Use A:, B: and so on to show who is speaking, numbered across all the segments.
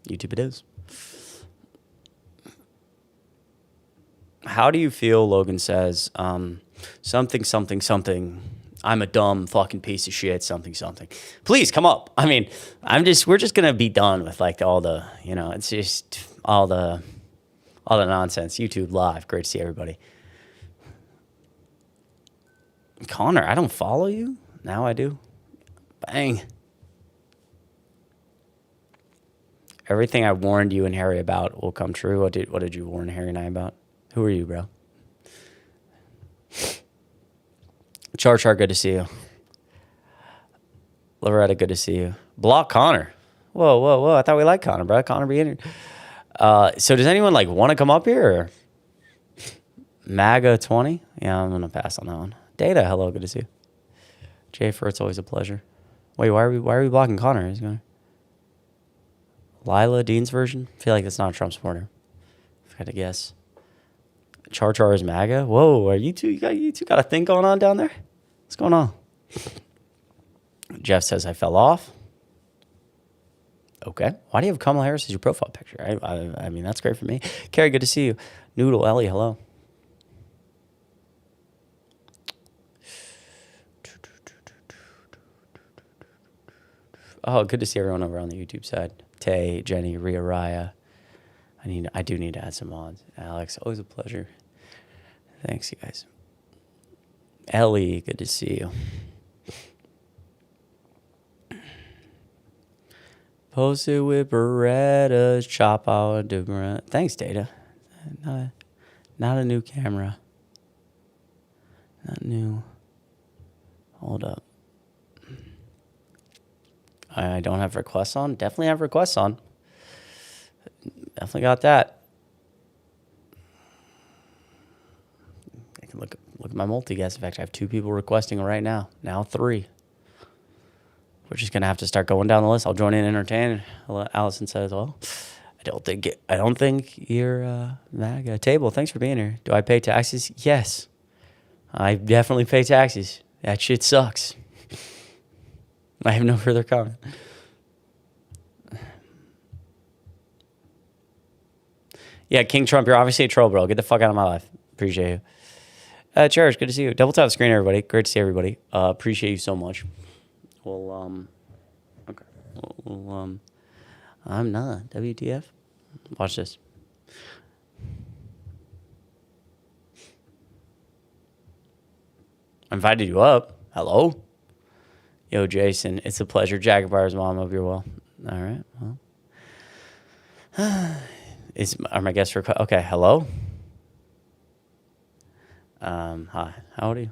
A: YouTube it is. How do you feel, Logan says, something, something, something. I'm a dumb fucking piece of shit, something, something. Please come up. I mean, we're just going to be done with like all the, it's just all the nonsense. YouTube live. Great to see everybody. Connor, I don't follow you. Now I do. Bang. Everything I warned you and Harry about will come true. What did you warn Harry and I about? Who are you, bro? Char, good to see you. Loretta, good to see you. Block Connor. Whoa. I thought we liked Connor, bro. Connor be in here. So does anyone like want to come up here? Or? MAGA 20? Yeah, I'm going to pass on that one. Data, hello, good to see you. Jay Fur, it's always a pleasure. Wait, why are we blocking Connor? He's going Lila Dean's version? I feel like that's not a Trump supporter. If I had to guess. Char is MAGA? Whoa, are you two got a thing going on down there? What's going on? Jeff says I fell off. Okay. Why do you have Kamala Harris as your profile picture? I mean, that's great for me. Carrie, good to see you. Noodle, Ellie, hello. Oh, good to see everyone over on the YouTube side. Tay, Jenny, Ria, Raya. I do need to add some mods. Alex, always a pleasure. Thanks, you guys. Ellie, good to see you. Posted with Berettas, chop out Dubra. Thanks, Data. Not a new camera. Not new. Hold up. I don't have requests on. Definitely have requests on. Definitely got that. I can look at my multi-guest. In fact, I have 2 people requesting right now. Now 3. We're just gonna have to start going down the list. I'll join in and entertain. Allison said as well. I don't think you're MAGA. Table, thanks for being here. Do I pay taxes? Yes. I definitely pay taxes. That shit sucks. I have no further comment. Yeah, King Trump, you're obviously a troll, bro. Get the fuck out of my life. Appreciate you. Cherish, good to see you. Double tap the screen, everybody. Great to see everybody. Appreciate you so much. Well, okay. Well, I'm not. WTF? Watch this. I invited you up. Hello? Yo, Jason, it's a pleasure. Jaguar's mom, hope you're well. All right, well. Are my guests request? Okay, hello? Hi, how old are you?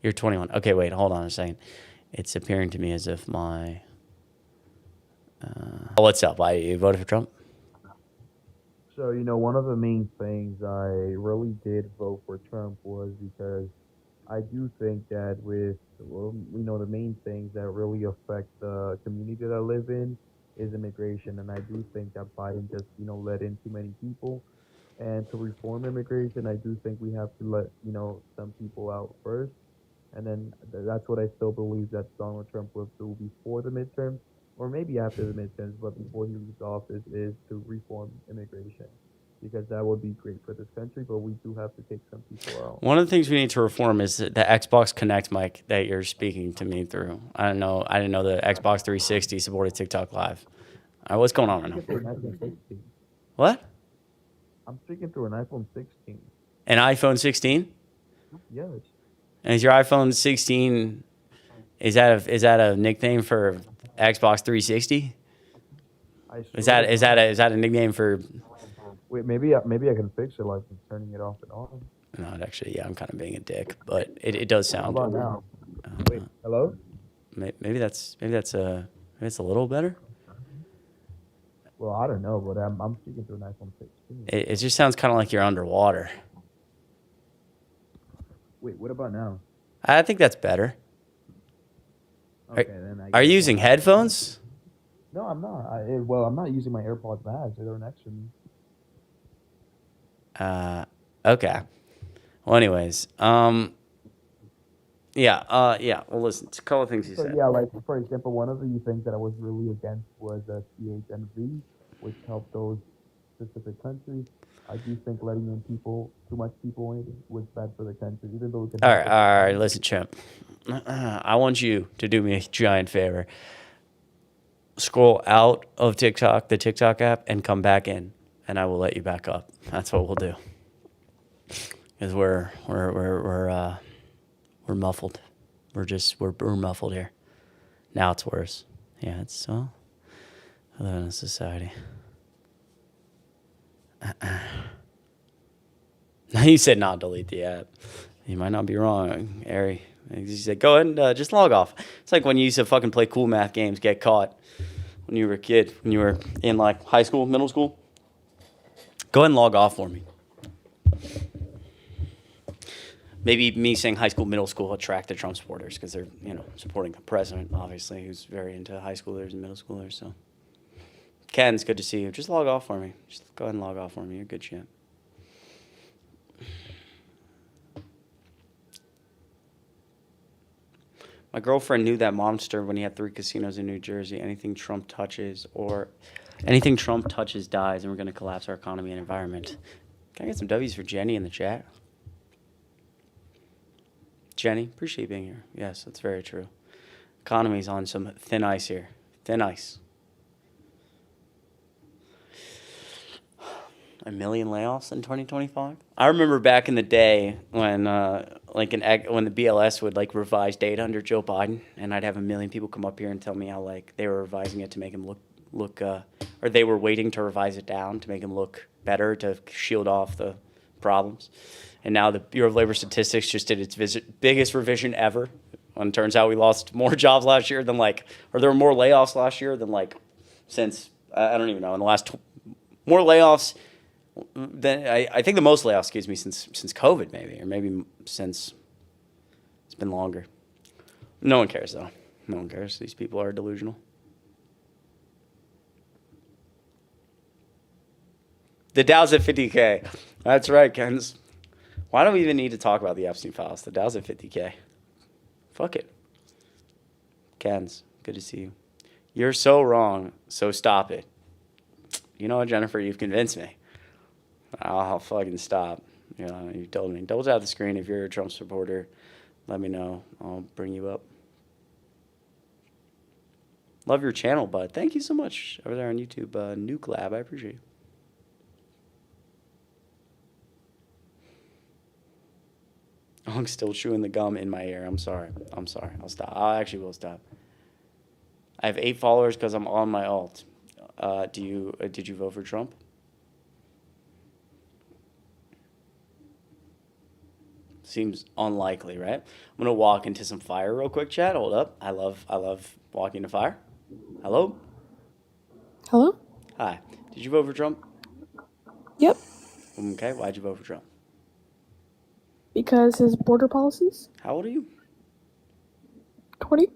A: You're 21. Okay, wait, hold on a second. It's appearing to me as if my... what's up? Why you voted for Trump?
B: So, one of the main things I really did vote for Trump was because I do think that the main things that really affect the community that I live in is immigration. And I do think that Biden just, let in too many people. And to reform immigration, I do think we have to let, some people out first. And then that's what I still believe that Donald Trump will do before the midterms, or maybe after the midterms, but before he leaves office, is to reform immigration. Because that would be great for this country, but we do have to take some people out.
A: One of the things we need to reform is the Xbox Connect mic that you're speaking to me through. I didn't know the Xbox 360 supported TikTok Live. All right, what's going on right now? What?
B: I'm speaking through an iPhone 16.
A: An iPhone 16?
B: Yes.
A: And is your iPhone 16? Is that a nickname for Xbox 360? Is that a nickname for?
B: Wait, maybe I can fix it, like turning it off and on.
A: No, actually, yeah, I'm kind of being a dick, but it does sound.
B: How about now? Wait, hello?
A: Maybe that's a little better.
B: Well, I don't know, but I'm speaking to an iPhone 16.
A: It just sounds kind of like you're underwater.
B: Wait, what about now?
A: I think that's better.
B: Okay, then
A: are you using headphones?
B: No, I'm not. I'm not using my AirPods Max. They're next to me.
A: Okay. Well, anyways, Yeah. Well, listen, it's a couple of things you
B: So
A: said.
B: yeah, like for example, one of the things that I was really against was CHMV, which helped those specific countries. I do think letting in people, too much people in, was bad for the country, even though it can help us
A: All right.
B: economically.
A: Listen, champ. I want you to do me a giant favor. Scroll out of TikTok, the TikTok app, and come back in, and I will let you back up. That's what we'll do. Because we're muffled. We're muffled here. Now it's worse. Yeah, it's well. I live in a society. You said not delete the app. You might not be wrong, Ari. You said go ahead and just log off. It's like when you used to fucking play cool math games, get caught when you were a kid, when you were in like high school, middle school. Go ahead and log off for me. Maybe me saying high school, middle school attracted Trump supporters because they're, supporting the president, obviously, who's very into high schoolers and middle schoolers. So, Ken, it's good to see you. Just log off for me. Just go ahead and log off for me. You're good shit. My girlfriend knew that monster when he had 3 casinos in New Jersey. Anything Trump touches dies, and we're going to collapse our economy and environment. Can I get some W's for Jenny in the chat? Jenny, appreciate you being here. Yes, that's very true. Economy's on some thin ice here. Thin ice. 1 million layoffs in 2025. I remember back in the day when when the BLS would like revise data under Joe Biden, and I'd have 1 million people come up here and tell me how like they were revising it to make him look or they were waiting to revise it down to make him look better to shield off the problems. And now the Bureau of Labor Statistics just did its biggest revision ever. And it turns out we lost more jobs last year than or there were more layoffs last year than since I don't even know in the last more layoffs. Then I think the most layoffs, since COVID maybe, or maybe since it's been longer. No one cares though. No one cares. These people are delusional. The Dow's at 50K. That's right, Ken's. Why do we even need to talk about the Epstein files? The Dow's at 50K. Fuck it. Ken's, good to see you. You're so wrong, so stop it. You know what, Jennifer, you've convinced me. I'll fucking stop. You told me. Double tap the screen if you're a Trump supporter. Let me know. I'll bring you up. Love your channel, bud. Thank you so much over there on YouTube. Nuke Lab, I appreciate you. I'm still chewing the gum in my ear. I'm sorry. I'll stop. I actually will stop. I have 8 followers because I'm on my alt. Did you vote for Trump? Seems unlikely, right? I'm gonna walk into some fire real quick, chat. Hold up. I love walking into fire. Hello?
C: Hello?
A: Hi. Did you vote for Trump?
C: Yep.
A: Okay, why'd you vote for Trump?
C: Because his border policies?
A: How old are you?
C: 20.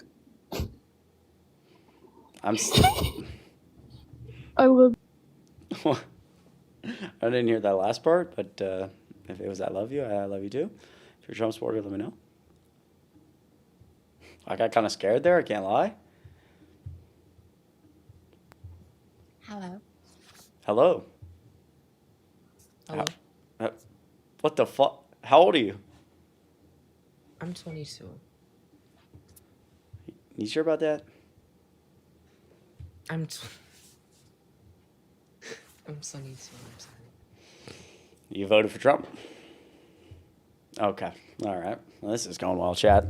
C: I will.
A: I didn't hear that last part, but if it was I love you too. If you're a Trump supporter, let me know. I got kind of scared there, I can't lie.
D: Hello.
A: Hello.
D: Hello.
A: What the fuck? How old are you?
D: I'm 22.
A: You sure about that?
D: I'm 22. I'm sorry.
A: You voted for Trump? Okay. All right. Well, this is going well, chat.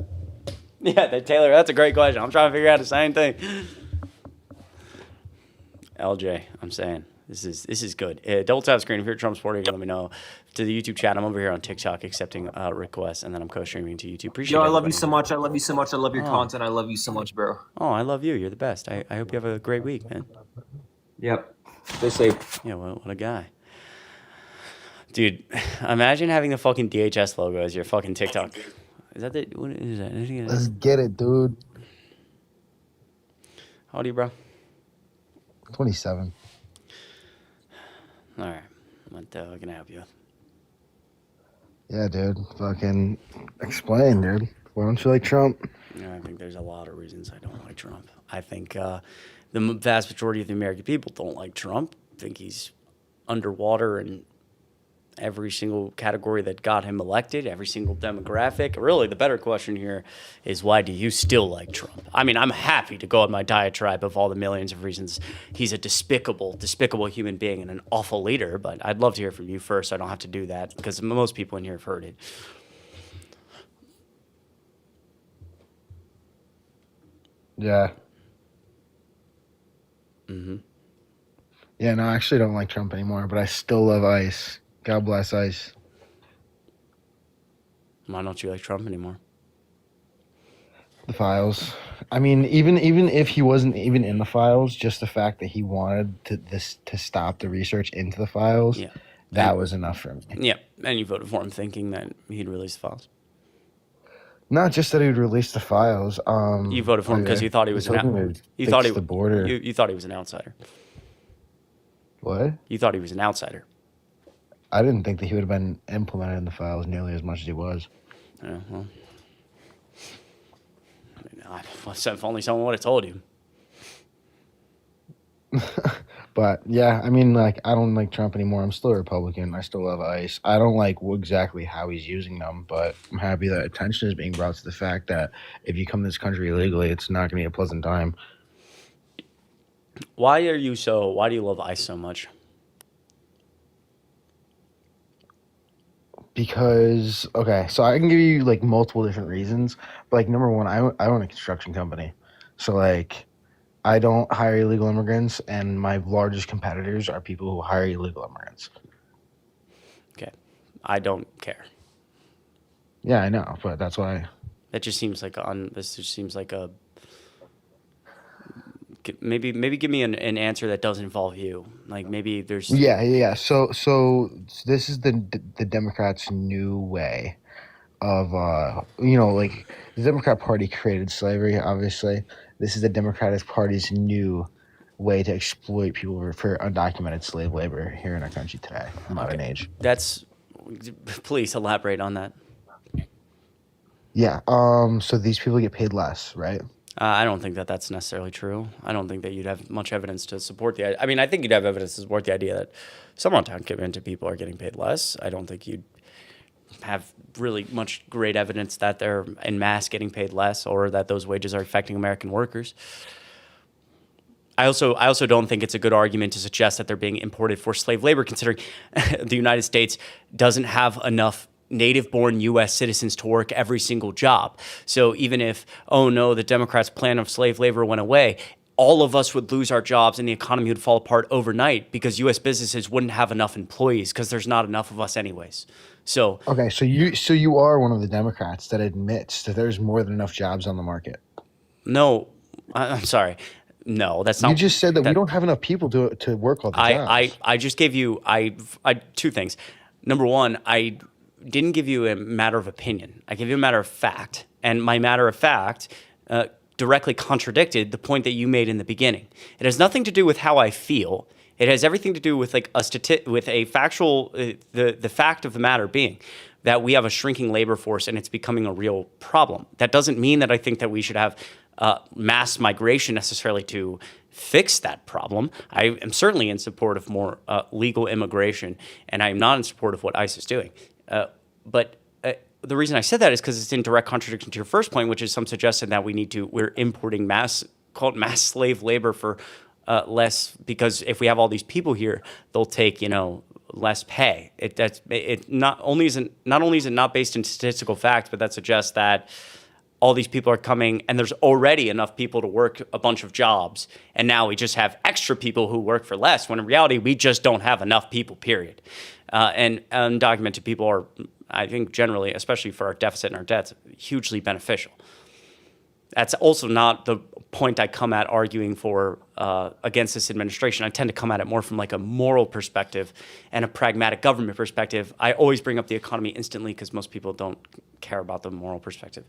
A: Yeah, Taylor, that's a great question. I'm trying to figure out the same thing. LJ, I'm saying this is good. Double tap screen. If you're a Trump supporter, you can let me know. To the YouTube chat, I'm over here on TikTok accepting requests, and then I'm co-streaming to YouTube. Appreciate it.
E: Yo, I love you so much. I love you so much. I love your content. I love you so much, bro.
A: Oh, I love you. You're the best. I hope you have a great week, man.
E: Yep. Stay safe.
A: Yeah, what a guy. Dude, imagine having the fucking DHS logo as your fucking TikTok. Is that the... What is that?
F: Let's get it, dude.
A: How old are you, bro?
F: 27.
A: All right. What can I help you with?
F: Yeah, dude. Fucking explain, dude. Why don't you like Trump?
A: Yeah, I think there's a lot of reasons I don't like Trump. I think the vast majority of the American people don't like Trump. I think he's underwater in every single category that got him elected, every single demographic. Really, the better question here is, why do you still like Trump? I mean, I'm happy to go on my diatribe of all the millions of reasons he's a despicable human being and an awful leader, but I'd love to hear from you first so I don't have to do that, because most people in here have heard it.
F: Yeah.
A: Mm-hmm.
F: Yeah, no, I actually don't like Trump anymore, but I still love ICE. God bless ICE.
A: Why don't you like Trump anymore?
F: The files. I mean, even if he wasn't even in the files, just the fact that he wanted to stop the research into the files,
A: Yeah.
F: that was enough for me.
A: Yeah, and you voted for him thinking that he'd release the files.
F: Not just that he would release the files.
A: You voted for him because you thought he was you thought he
F: the border.
A: You thought he was an outsider.
F: What?
A: You thought he was an outsider.
F: I didn't think that he would have been implemented in the files nearly as much as he was.
A: Yeah, well, if only someone would have told you.
F: But yeah, I mean, like, I don't like Trump anymore. I'm still a Republican. I still love ICE. I don't like exactly how he's using them, but I'm happy that attention is being brought to the fact that if you come to this country illegally, it's not going to be a pleasant time.
A: Why do you love ICE so much?
F: Because, okay, so I can give you like multiple different reasons. But like, number one, I own a construction company. So like, I don't hire illegal immigrants, and my largest competitors are people who hire illegal immigrants.
A: Okay, I don't care.
F: Yeah, I know, but that's why.
A: That just seems like a maybe give me an answer that doesn't involve you. Like maybe there's
F: Yeah. So this is the Democrats' new way of like the Democrat Party created slavery. Obviously, this is the Democratic Party's new way to exploit people for undocumented slave labor here in our country today, modern age.
A: Please elaborate on that.
F: Yeah. So these people get paid less, right?
A: I don't think that that's necessarily true. I don't think that you'd have much evidence to support the idea. I mean, I think you'd have evidence to support the idea that some undocumented people are getting paid less. I don't think you'd have really much great evidence that they're en masse getting paid less or that those wages are affecting American workers. I also don't think it's a good argument to suggest that they're being imported for slave labor, considering the United States doesn't have enough native-born U.S. citizens to work every single job. So even if, the Democrats' plan of slave labor went away, all of us would lose our jobs and the economy would fall apart overnight because U.S. businesses wouldn't have enough employees because there's not enough of us anyways. So
F: okay, so you are one of the Democrats that admits that there's more than enough jobs on the market.
A: No, I'm sorry. No, that's not.
F: You just said that we don't have enough people to work all the jobs.
A: I just gave you two things. Number one, I didn't give you a matter of opinion. I gave you a matter of fact, and my matter of fact directly contradicted the point that you made in the beginning. It has nothing to do with how I feel. It has everything to do with like with a factual the fact of the matter being that we have a shrinking labor force and it's becoming a real problem. That doesn't mean that I think that we should have mass migration necessarily to fix that problem. I am certainly in support of more legal immigration, and I am not in support of what ICE is doing. But the reason I said that is because it's in direct contradiction to your first point, which is some suggestion that we're importing mass slave labor for less, because if we have all these people here, they'll take, less pay. Not only is it not based in statistical facts, but that suggests that all these people are coming and there's already enough people to work a bunch of jobs. And now we just have extra people who work for less, when in reality, we just don't have enough people, period. And undocumented people are, I think, generally, especially for our deficit and our debts, hugely beneficial. That's also not the point I come at arguing for against this administration. I tend to come at it more from like a moral perspective and a pragmatic government perspective. I always bring up the economy instantly because most people don't care about the moral perspective.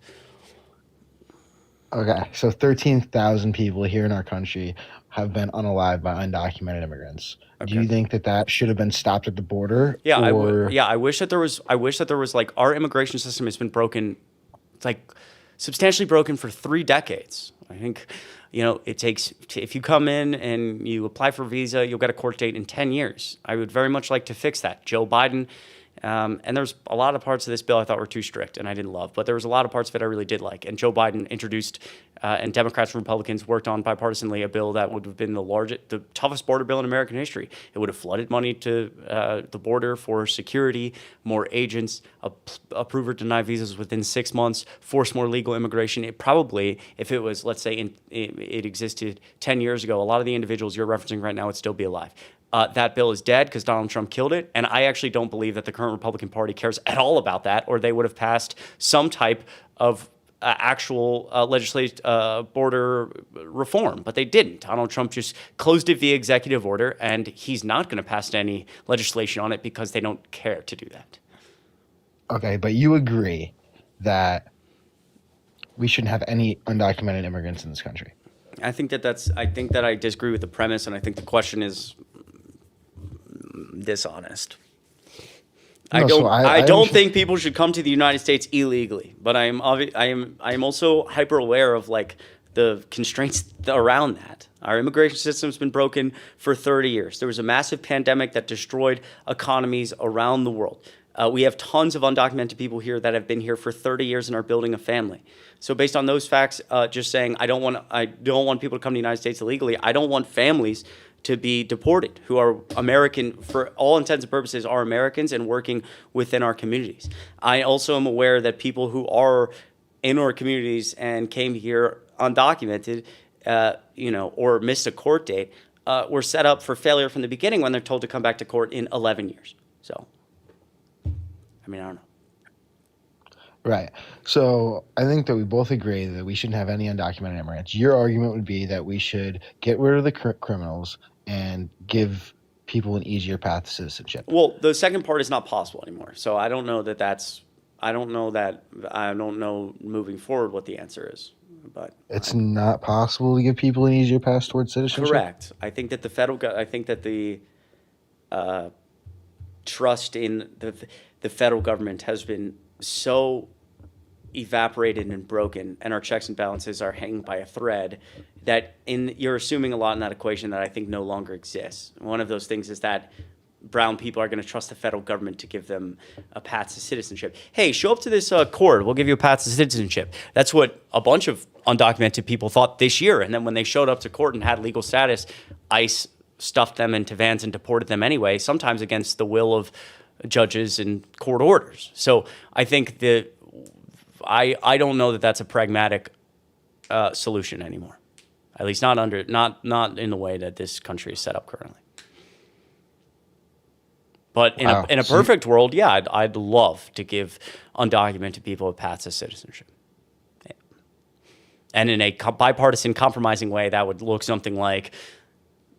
F: Okay, so 13,000 people here in our country have been unalived by undocumented immigrants.
A: Okay.
F: Do you think that should have been stopped at the border?
A: Yeah, I wish that there was like, our immigration system has been broken. It's like substantially broken for 3 decades. I think, it takes, if you come in and you apply for a visa, you'll get a court date in 10 years. I would very much like to fix that. Joe Biden, and there's a lot of parts of this bill I thought were too strict and I didn't love, but there was a lot of parts of it I really did like. And Joe Biden introduced, and Democrats and Republicans worked on bipartisanly a bill that would have been the toughest border bill in American history. It would have flooded money to the border for security, more agents, approve or deny visas within 6 months, force more legal immigration. It probably, if it was, let's say, it existed 10 years ago, a lot of the individuals you're referencing right now would still be alive. That bill is dead because Donald Trump killed it. And I actually don't believe that the current Republican Party cares at all about that, or they would have passed some type of actual legislative border reform. But they didn't. Donald Trump just closed it via executive order, and he's not going to pass any legislation on it because they don't care to do that.
F: Okay, but you agree that we shouldn't have any undocumented immigrants in this country?
A: I think that I disagree with the premise, and I think the question is dishonest. I don't think people should come to the United States illegally, but I am also hyper aware of the constraints around that. Our immigration system's been broken for 30 years. There was a massive pandemic that destroyed economies around the world. We have tons of undocumented people here that have been here for 30 years and are building a family. So based on those facts, just saying I don't want people to come to the United States illegally. I don't want families to be deported who are American, for all intents and purposes, are Americans and working within our communities. I also am aware that people who are in our communities and came here undocumented, or missed a court date, were set up for failure from the beginning when they're told to come back to court in 11 years. So, I don't know.
F: Right. So I think that we both agree that we shouldn't have any undocumented immigrants. Your argument would be that we should get rid of the criminals and give people an easier path to citizenship.
A: Well, the second part is not possible anymore. So I don't know I don't know moving forward what the answer is. But
F: it's not possible to give people an easier path towards citizenship?
A: Correct. I think that the trust in the federal government has been so evaporated and broken, and our checks and balances are hanging by a thread that you're assuming a lot in that equation that I think no longer exists. One of those things is that brown people are going to trust the federal government to give them a path to citizenship. Hey, show up to this court, we'll give you a path to citizenship. That's what a bunch of undocumented people thought this year, and then when they showed up to court and had legal status, ICE stuffed them into vans and deported them anyway, sometimes against the will of judges and court orders. So I think that I don't know that that's a pragmatic solution anymore. At least not in the way that this country is set up currently. But in a perfect world, yeah, I'd love to give undocumented people a path to citizenship. Yeah. And in a bipartisan, compromising way, that would look something like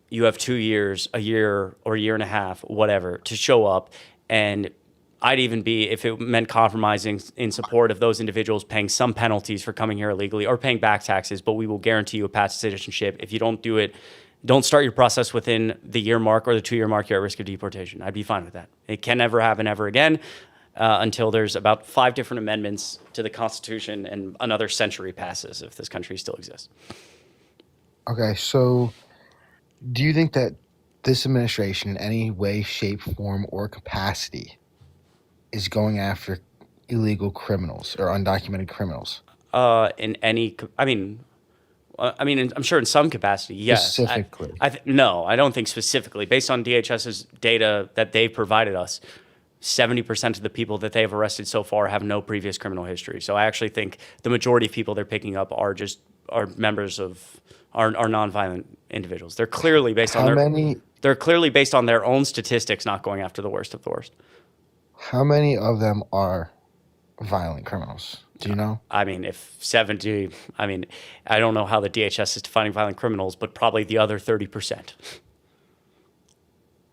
A: you have 2 years, a year, or a year and a half, whatever, to show up. And I'd even be, if it meant compromising in support of those individuals paying some penalties for coming here illegally or paying back taxes, but we will guarantee you a path to citizenship. If you don't do it, don't start your process within the year mark or the 2 year mark, you're at risk of deportation. I'd be fine with that. It can never happen ever again until there's about 5 different amendments to the Constitution and another century passes if this country still exists.
F: Okay, so do you think that this administration in any way, shape, form, or capacity is going after illegal criminals or undocumented criminals?
A: I'm sure in some capacity, yes.
F: Specifically?
A: No, I don't think specifically. Based on DHS's data that they've provided us, 70% of the people that they've arrested so far have no previous criminal history. So I actually think the majority of people they're picking up are members of are nonviolent individuals. They're clearly based on their own statistics, not going after the worst of the worst.
F: How many of them are violent criminals? Do you know?
A: If 70, I don't know how the DHS is defining violent criminals, but probably the other 30%.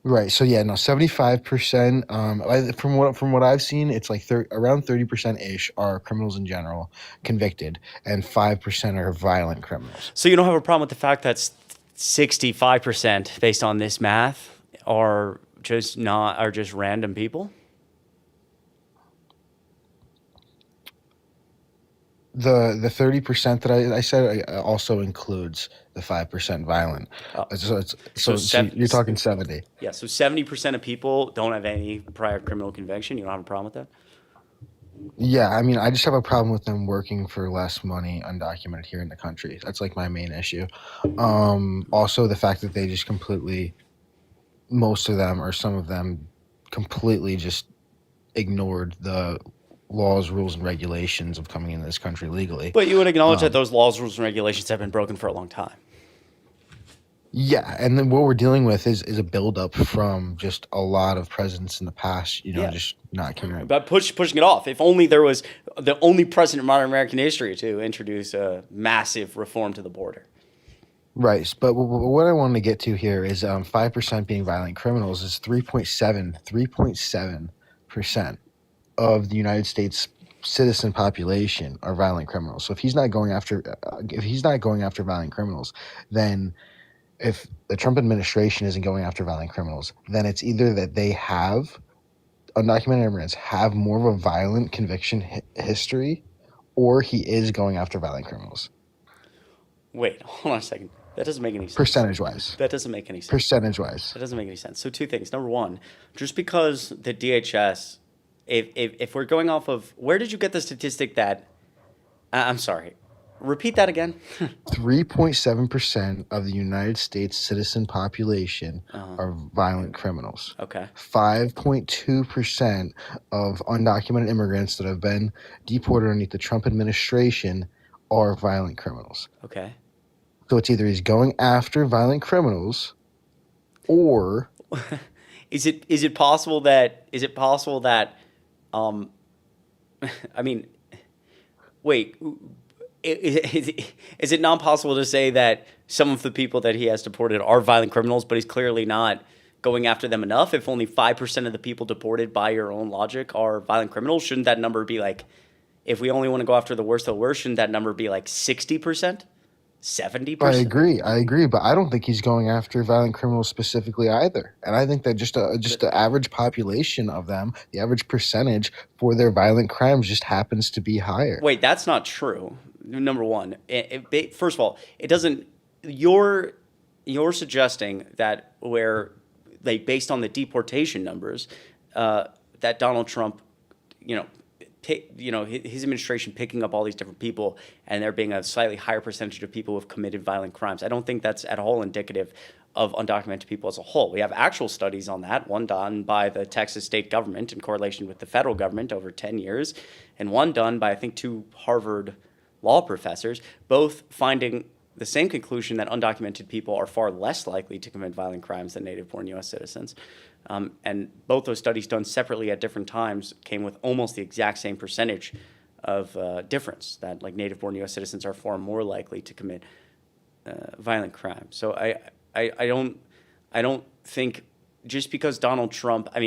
F: Right. So 75%. From what I've seen, it's like around 30% ish are criminals in general convicted, and 5% are violent criminals.
A: So you don't have a problem with the fact that 65%, based on this math, are just random people?
F: The 30% that I said also includes the 5% violent.
A: Oh.
F: So you're talking 70.
A: Yeah, so 70% of people don't have any prior criminal conviction. You don't have a problem with that?
F: Yeah, I mean, I just have a problem with them working for less money undocumented here in the country. That's like my main issue. Also, the fact that they just completely, most of them or some of them, completely just ignored the laws, rules, and regulations of coming into this country legally.
A: But you would acknowledge that those laws, rules, and regulations have been broken for a long time.
F: Yeah, and then what we're dealing with is a buildup from just a lot of presidents in the past,
A: Yeah.
F: just not caring.
A: But pushing it off. If only there was the only president in modern American history to introduce a massive reform to the border.
F: Right, but what I wanted to get to here is 5% being violent criminals is 3.7% of the United States citizen population are violent criminals. So if he's not going after violent criminals, then if the Trump administration isn't going after violent criminals, then it's either that they have undocumented immigrants have more of a violent conviction history, or he is going after violent criminals.
A: Wait, hold on a second. That doesn't make any sense.
F: Percentage-wise.
A: That doesn't make any sense.
F: Percentage-wise.
A: That doesn't make any sense. So two things. Number one, just because the DHS, if we're going off of, where did you get the statistic that, I'm sorry, repeat that again?
F: 3.7% of the United States citizen population are violent criminals.
A: Okay.
F: 5.2% of undocumented immigrants that have been deported underneath the Trump administration are violent criminals.
A: Okay.
F: So it's either he's going after violent criminals, or
A: is it possible that I mean, wait, is it not possible to say that some of the people that he has deported are violent criminals, but he's clearly not going after them enough? If only 5% of the people deported by your own logic are violent criminals, shouldn't that number be like, if we only want to go after the worst of the worst, shouldn't that number be like 60%? 70%?
F: I agree, but I don't think he's going after violent criminals specifically either. And I think that just the average population of them, the average percentage for their violent crimes just happens to be higher.
A: Wait, that's not true. Number one, first of all, it doesn't. You're suggesting that where, like, based on the deportation numbers, that Donald Trump, his administration picking up all these different people and there being a slightly higher percentage of people who have committed violent crimes. I don't think that's at all indicative of undocumented people as a whole. We have actual studies on that, one done by the Texas state government in correlation with the federal government over 10 years, and one done by, I think, 2 Harvard law professors, both finding the same conclusion that undocumented people are far less likely to commit violent crimes than native-born U.S. citizens. And both those studies done separately at different times came with almost the exact same percentage of difference, that like native-born U.S. citizens are far more likely to commit violent crimes. So I don't think just because Donald Trump has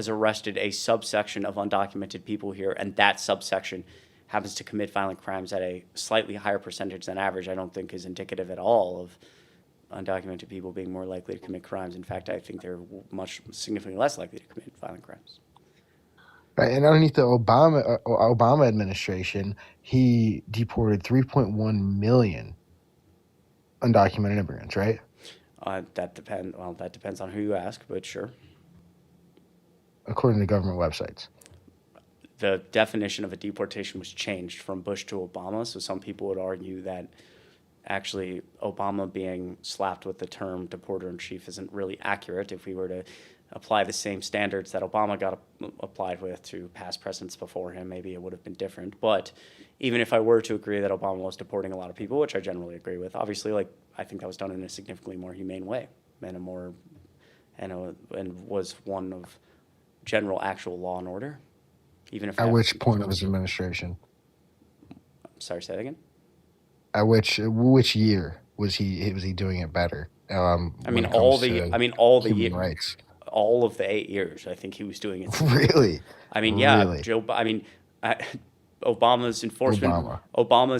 A: arrested a subsection of undocumented people here, and that subsection happens to commit violent crimes at a slightly higher percentage than average, I don't think is indicative at all of undocumented people being more likely to commit crimes. In fact, I think they're much significantly less likely to commit violent crimes.
F: Right, and underneath the Obama administration, he deported 3.1 million undocumented immigrants, right?
A: That depends on who you ask, but sure.
F: According to government websites.
A: The definition of a deportation was changed from Bush to Obama, so some people would argue that actually Obama being slapped with the term deporter-in-chief isn't really accurate. If we were to apply the same standards that Obama got applied with to past presidents before him, maybe it would have been different. But even if I were to agree that Obama was deporting a lot of people, which I generally agree with, obviously, I think that was done in a significantly more humane way and was one of general actual law and order. Even if
F: at which point of his administration?
A: I'm sorry, say that again.
F: At which year was he doing it better?
A: All the
F: human rights.
A: All of the 8 years, I think he was doing it.
F: Really?
A: Really? Obama's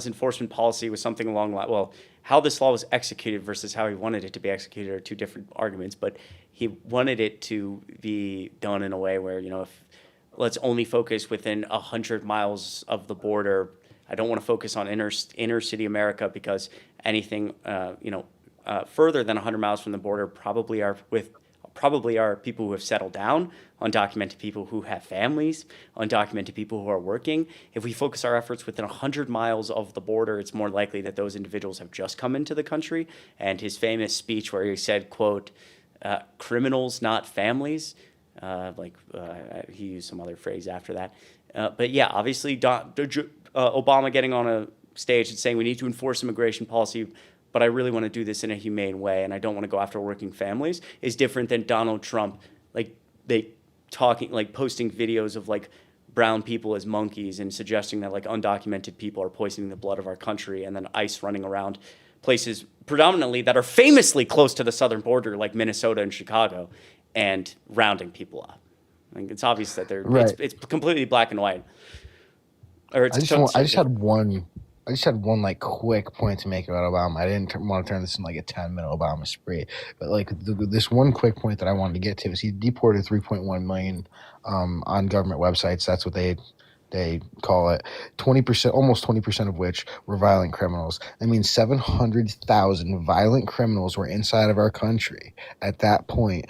A: enforcement policy was something along like, well, how this law was executed versus how he wanted it to be executed are two different arguments, but he wanted it to be done in a way where, if let's only focus within 100 miles of the border. I don't want to focus on inner city America because anything, further than 100 miles from the border probably are people who have settled down, undocumented people who have families, undocumented people who are working. If we focus our efforts within 100 miles of the border, it's more likely that those individuals have just come into the country. And his famous speech where he said, quote, criminals, not families, he used some other phrase after that. But yeah, obviously Obama getting on a stage and saying we need to enforce immigration policy, but I really want to do this in a humane way, and I don't want to go after working families, is different than Donald Trump, posting videos of brown people as monkeys and suggesting that undocumented people are poisoning the blood of our country, and then ICE running around places predominantly that are famously close to the southern border, like Minnesota and Chicago, and rounding people up. It's obvious that
F: Right.
A: it's completely black and white. Or it's
F: I just had one quick point to make about Obama. I didn't want to turn this into a 10-minute Obama spree, but this one quick point that I wanted to get to is he deported 3.1 million on government websites. That's what they call it. 20%, almost 20% of which were violent criminals. I mean, 700,000 violent criminals were inside of our country at that point.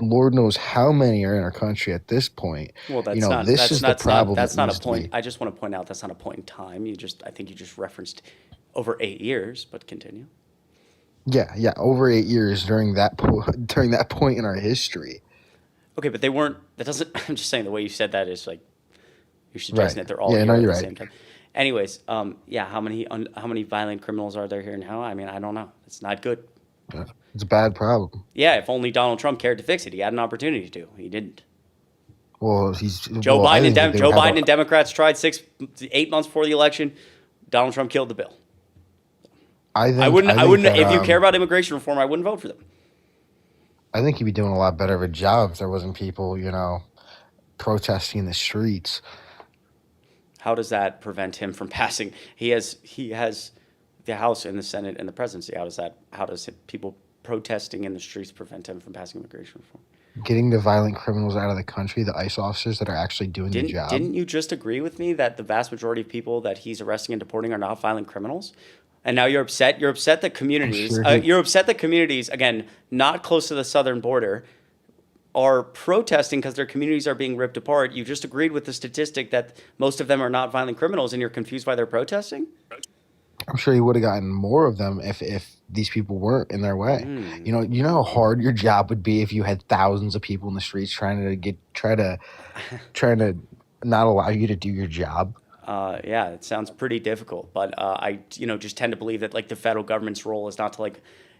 F: Lord knows how many are in our country at this point.
A: Well, that's
F: the problem.
A: That's not a point. I just want to point out that's not a point in time. I think you just referenced over 8 years, but continue.
F: Yeah, over 8 years during that point in our history.
A: Okay, but they weren't. That doesn't. I'm just saying the way you said that is you're suggesting that they're all
F: Yeah,
A: here
F: no,
A: at
F: you're
A: the
F: right.
A: same time. Anyways, how many violent criminals are there here now? I mean, I don't know. It's not good.
F: It's a bad problem.
A: Yeah, if only Donald Trump cared to fix it, he had an opportunity to. He didn't.
F: Well,
A: Joe Biden and Democrats tried 8 months before the election. Donald Trump killed the bill. I wouldn't. If you care about immigration reform, I wouldn't vote for them.
F: I think he'd be doing a lot better of a job if there wasn't people, protesting in the streets.
A: How does that prevent him from passing? He has the House and the Senate and the presidency. How does people protesting in the streets prevent him from passing immigration reform?
F: Getting the violent criminals out of the country, the ICE officers that are actually doing the job.
A: Didn't you just agree with me that the vast majority of people that he's arresting and deporting are not violent criminals? And now you're upset. You're upset that communities. You're upset that communities, again, not close to the southern border, are protesting because their communities are being ripped apart. You just agreed with the statistic that most of them are not violent criminals, and you're confused why they're protesting?
F: I'm sure he would have gotten more of them if these people weren't in their way. You know how hard your job would be if you had thousands of people in the streets trying to not allow you to do your job.
A: Yeah, it sounds pretty difficult, but I just tend to believe that the federal government's role is not to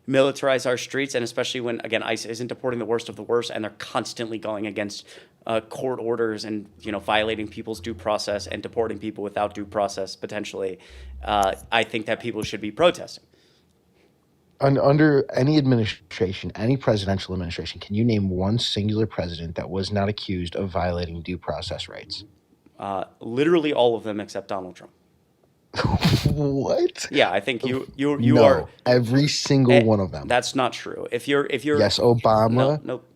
A: militarize our streets, and especially when ICE isn't deporting the worst of the worst, and they're constantly going against court orders and violating people's due process and deporting people without due process potentially. I think that people should be protesting.
F: Under any administration, any presidential administration, can you name one singular president that was not accused of violating due process rights?
A: Literally all of them except Donald Trump.
F: What?
A: Yeah, I think you
F: No,
A: are
F: every single one of them.
A: That's not true. If you're
F: Yes, Obama.
A: Nope.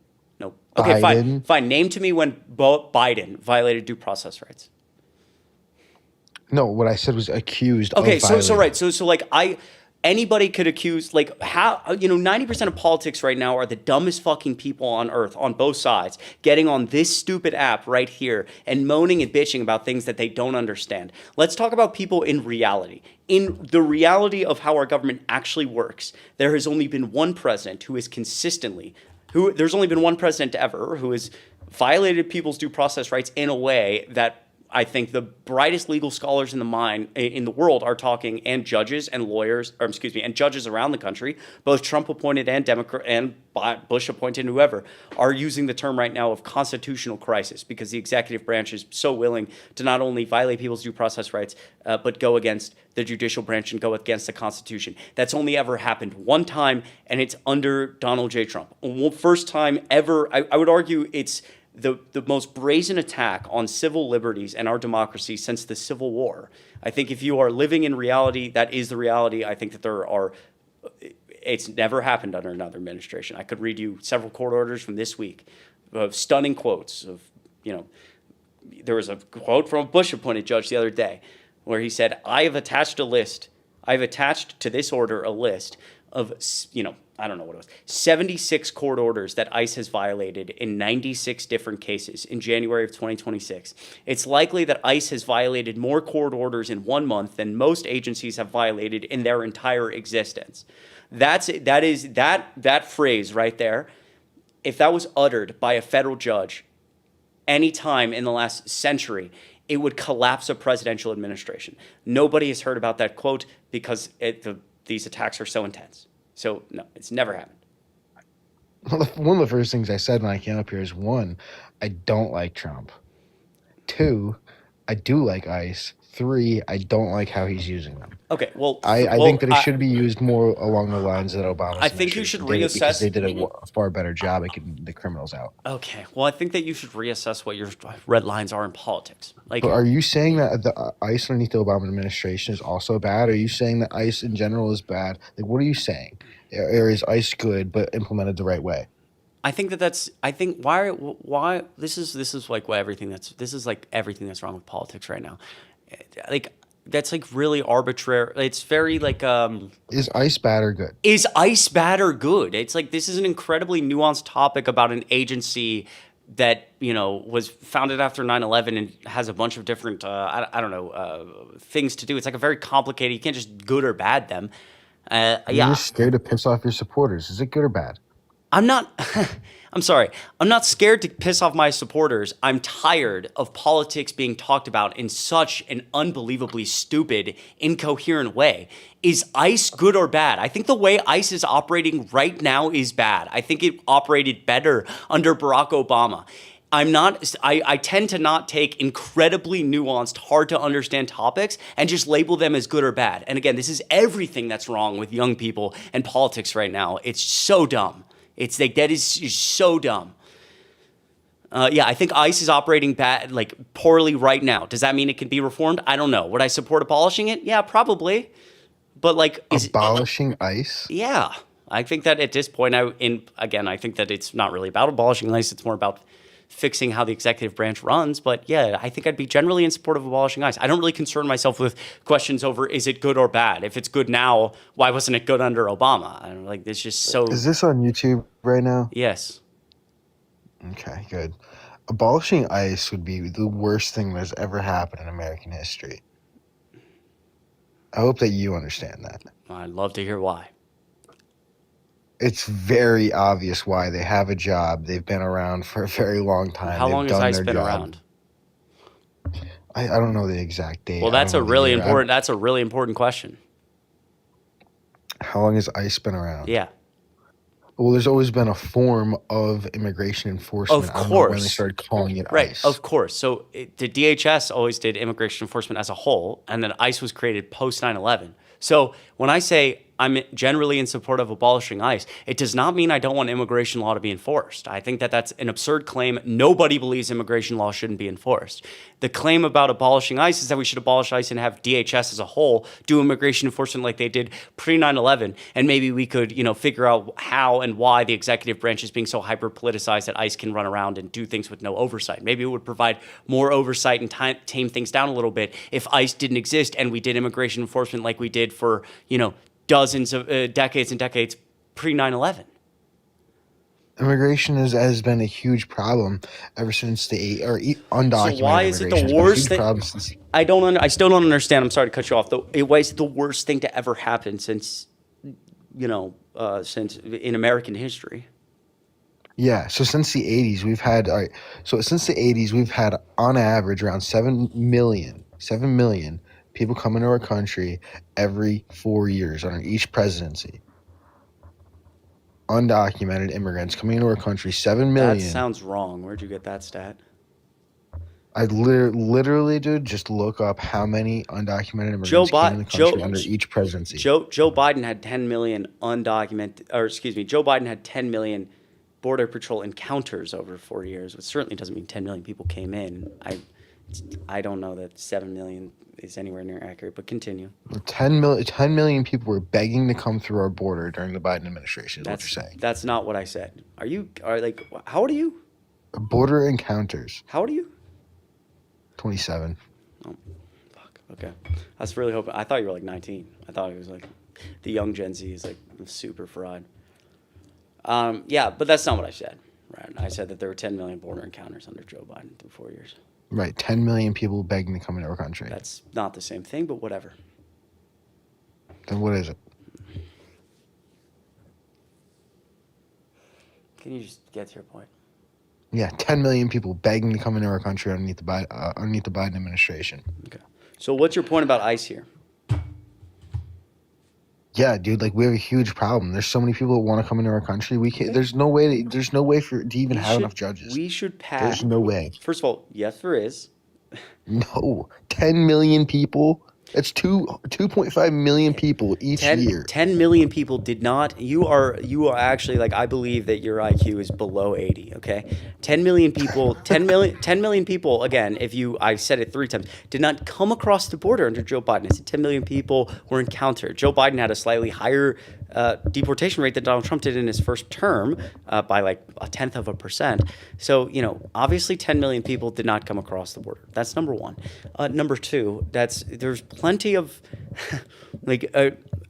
A: Okay,
F: Biden.
A: fine. Name to me when Biden violated due process rights.
F: No, what I said was accused.
A: Okay,
F: of
A: so
F: violating.
A: right, so anybody could accuse how 90% of politics right now are the dumbest fucking people on earth on both sides getting on this stupid app right here and moaning and bitching about things that they don't understand. Let's talk about people in reality. In the reality of how our government actually works, there has only been one president who is there's only been one president ever who has violated people's due process rights in a way that I think the brightest legal scholars in the world are talking, and judges and lawyers, and judges around the country, both Trump appointed and Democrat and Bush appointed, whoever, are using the term right now of constitutional crisis because the executive branch is so willing to not only violate people's due process rights, but go against the judicial branch and go against the Constitution. That's only ever happened one time, and it's under Donald J. Trump. First time ever. I would argue it's the most brazen attack on civil liberties and our democracy since the Civil War. I think if you are living in reality, that is the reality. I think that it's never happened under another administration. I could read you several court orders from this week of stunning quotes of, there was a quote from a Bush-appointed judge the other day where he said, I've attached to this order a list of, I don't know what it was, 76 court orders that ICE has violated in 96 different cases in January of 2026. It's likely that ICE has violated more court orders in 1 month than most agencies have violated in their entire existence. That phrase right there, if that was uttered by a federal judge any time in the last century, it would collapse a presidential administration. Nobody has heard about that quote because these attacks are so intense. So, no, it's never happened.
F: Well, one of the first things I said when I came up here is, 1, I don't like Trump. 2, I do like ICE. 3, I don't like how he's using them.
A: Okay, well,
F: I think that it should be used more along the lines that Obama.
A: I think you should
F: did it because
A: reassess.
F: they did a far better job at getting the criminals out.
A: Okay, well, I think that you should reassess what your red lines are in politics. Like,
F: But are you saying that the ICE underneath the Obama administration is also bad? Are you saying that ICE in general is bad? Like, what are you saying? Or is ICE good but implemented the right way?
A: I think why this is like everything that's wrong with politics right now. Like, that's like really arbitrary. It's very like
F: Is ICE bad or good?
A: Is ICE bad or good? It's like this is an incredibly nuanced topic about an agency that was founded after 9/11 and has a bunch of different things to do. It's like a very complicated. You can't just good or bad them.
F: You're just scared to piss off your supporters. Is it good or bad?
A: I'm not. I'm sorry. I'm not scared to piss off my supporters. I'm tired of politics being talked about in such an unbelievably stupid, incoherent way. Is ICE good or bad? I think the way ICE is operating right now is bad. I think it operated better under Barack Obama. I tend to not take incredibly nuanced, hard to understand topics and just label them as good or bad. And again, this is everything that's wrong with young people and politics right now. It's so dumb. It's like, that is so dumb. I think ICE is operating poorly right now. Does that mean it can be reformed? I don't know. Would I support abolishing it? Yeah, probably. But
F: abolishing ICE?
A: Yeah. I think that at this point, I think that it's not really about abolishing ICE. It's more about fixing how the executive branch runs. But yeah, I think I'd be generally in support of abolishing ICE. I don't really concern myself with questions over is it good or bad. If it's good now, why wasn't it good under Obama? It's just so.
F: Is this on YouTube right now?
A: Yes.
F: Okay, good. Abolishing ICE would be the worst thing that's ever happened in American history. I hope that you understand that.
A: I'd love to hear why.
F: It's very obvious why. They have a job. They've been around for a very long time.
A: How long has ICE been around?
F: I don't know the exact date.
A: Well, that's a really important question.
F: How long has ICE been around?
A: Yeah.
F: Well, there's always been a form of immigration enforcement.
A: Of course.
F: I don't know when they started calling it
A: right,
F: ICE.
A: Of course. So the DHS always did immigration enforcement as a whole, and then ICE was created post 9/11. So when I say I'm generally in support of abolishing ICE, it does not mean I don't want immigration law to be enforced. I think that that's an absurd claim. Nobody believes immigration law shouldn't be enforced. The claim about abolishing ICE is that we should abolish ICE and have DHS as a whole do immigration enforcement like they did pre-9/11, and maybe we could, figure out how and why the executive branch is being so hyper-politicized that ICE can run around and do things with no oversight. Maybe it would provide more oversight and tame things down a little bit if ICE didn't exist and we did immigration enforcement like we did for, dozens of decades and decades pre-9/11.
F: Immigration has been a huge problem ever since undocumented.
A: So why is it the worst thing? I still don't understand. I'm sorry to cut you off. Why is it the worst thing to ever happen since in American history?
F: Yeah. So since the 80s, we've had on average around 7 million people come into our country every 4 years under each presidency. Undocumented immigrants coming into our country, 7 million.
A: That sounds wrong. Where'd you get that stat?
F: I literally, dude, just look up how many undocumented immigrants came in the country under each presidency.
A: Joe Biden had 10 million Joe Biden had 10 million Border Patrol encounters over 4 years, which certainly doesn't mean 10 million people came in. I don't know that 7 million is anywhere near accurate, but continue.
F: 10 million people were begging to come through our border during the Biden administration, is what you're saying.
A: That's not what I said. How old are you?
F: Border encounters.
A: How old are you?
F: 27.
A: Oh, fuck. Okay. I was really hoping. I thought you were like 19. I thought it was like the young Gen Z is like super fried. Yeah, but that's not what I said. Right. I said that there were 10 million border encounters under Joe Biden through 4 years.
F: Right, 10 million people begging to come into our country.
A: That's not the same thing, but whatever.
F: Then what is it?
A: Can you just get to your point?
F: Yeah, 10 million people begging to come into our country underneath the Biden administration.
A: Okay. So what's your point about ICE here?
F: Yeah, dude, like we have a huge problem. There's so many people that want to come into our country. We can't. There's no way. There's no way for to even have enough judges.
A: We should pass.
F: There's no way.
A: First of all, yes, there is.
F: No, 10 million people. That's 2.5 million people each year.
A: 10 million people did not. You are actually like, I believe that your IQ is below 80. Okay, 10 million people. 10 million people. Again, I said it 3 times, did not come across the border under Joe Biden. I said 10 million people were encountered. Joe Biden had a slightly higher deportation rate than Donald Trump did in his first term by like 1/10%. So, obviously 10 million people did not come across the border. That's number one. Number two, there's plenty of,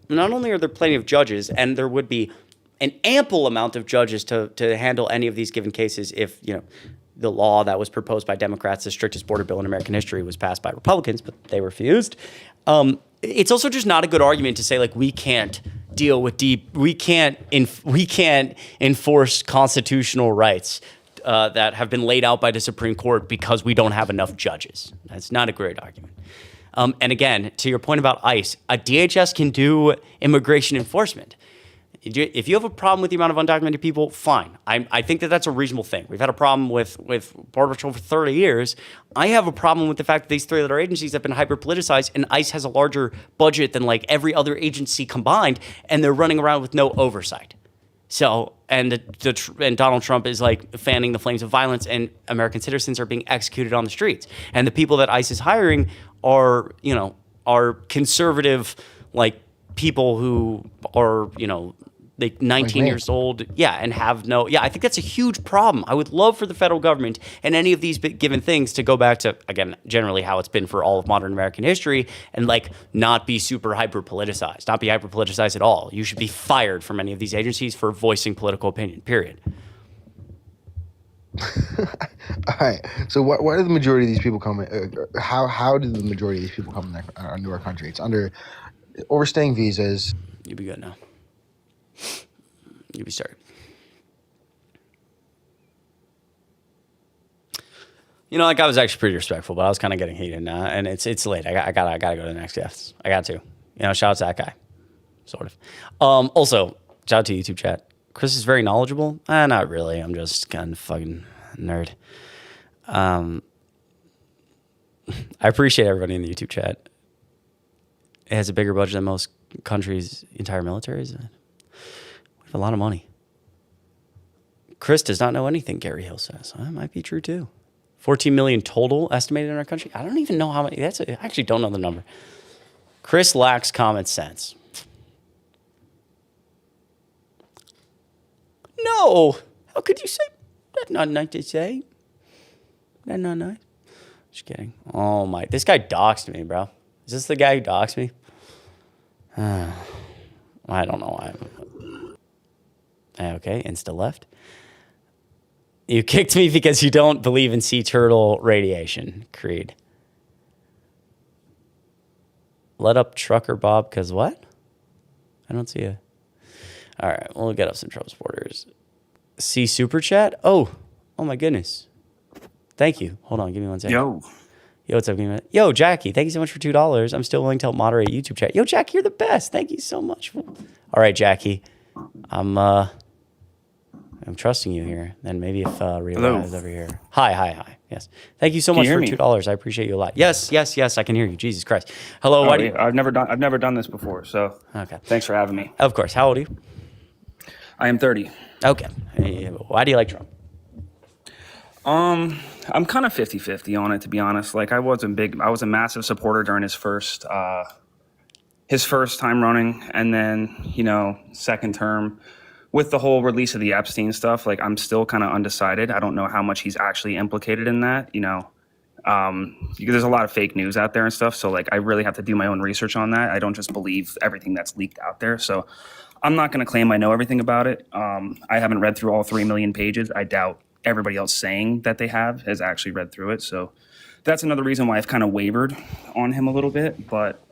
A: not only are there plenty of judges, and there would be an ample amount of judges to handle any of these given cases if, the law that was proposed by Democrats, the strictest border bill in American history, was passed by Republicans, but they refused. It's also just not a good argument to say like we can't deal with we can't enforce constitutional rights that have been laid out by the Supreme Court because we don't have enough judges. That's not a great argument. And again, to your point about ICE, a DHS can do immigration enforcement. If you have a problem with the amount of undocumented people, fine. I think that that's a reasonable thing. We've had a problem with Border Patrol for 30 years. I have a problem with the fact that these 3 other agencies have been hyper-politicized, and ICE has a larger budget than like every other agency combined, and they're running around with no oversight. So, and Donald Trump is like fanning the flames of violence, and American citizens are being executed on the streets. And the people that ICE is hiring are conservative, like people who are, like 19 years old, and have no, I think that's a huge problem. I would love for the federal government and any of these given things to go back to, again, generally how it's been for all of modern American history, and like not be super hyper-politicized, not be hyper-politicized at all. You should be fired from any of these agencies for voicing political opinion, period.
F: All right. So why do the majority of these people come? How do the majority of these people come into our country? It's under overstaying visas.
A: You be good now. You be started. Like I was actually pretty respectful, but I was kind of getting heated now, and it's late. I gotta go to the next guest. I got to. Shout out to that guy, sort of. Also, shout out to YouTube chat. Chris is very knowledgeable. Not really. I'm just kind of fucking nerd. I appreciate everybody in the YouTube chat. It has a bigger budget than most countries' entire militaries. We have a lot of money. Chris does not know anything, Gary Hill says. That might be true too. 14 million total estimated in our country. I don't even know how many. I actually don't know the number. Chris lacks common sense. No. How could you say? That's not nice to say. That's not nice. Just kidding. Oh my. This guy doxed me, bro. Is this the guy who doxed me? I don't know why. Okay, Insta left. You kicked me because you don't believe in sea turtle radiation, Creed. Let up Trucker Bob, because what? I don't see a... All right, we'll get up some Trump supporters. See Super Chat? Oh my goodness. Thank you. Hold on, give me 1 second. Yo, what's up? Yo, Jackie, thank you so much for $2. I'm still willing to help moderate YouTube chat. Yo, Jackie, you're the best. Thank you so much. All right, Jackie. I'm trusting you here. Then maybe if Rita is over here. Hi. Yes. Thank you so much for $2. I appreciate you a lot. Yes. I can hear you. Jesus Christ. Hello.
G: I've never done this before. So
A: okay.
G: Thanks for having me.
A: Of course. How old are you?
G: I am 30.
A: Okay. Why do you like Trump?
G: I'm kind of 50-50 on it, to be honest. Like I was a massive supporter during his first time running, and then, second term. With the whole release of the Epstein stuff, like I'm still kind of undecided. I don't know how much he's actually implicated in that. Because there's a lot of fake news out there and stuff. So like I really have to do my own research on that. I don't just believe everything that's leaked out there. So I'm not going to claim I know everything about it. I haven't read through all 3 million pages. I doubt everybody else saying that they has actually read through it. So that's another reason why I've kind of wavered on him a little bit. But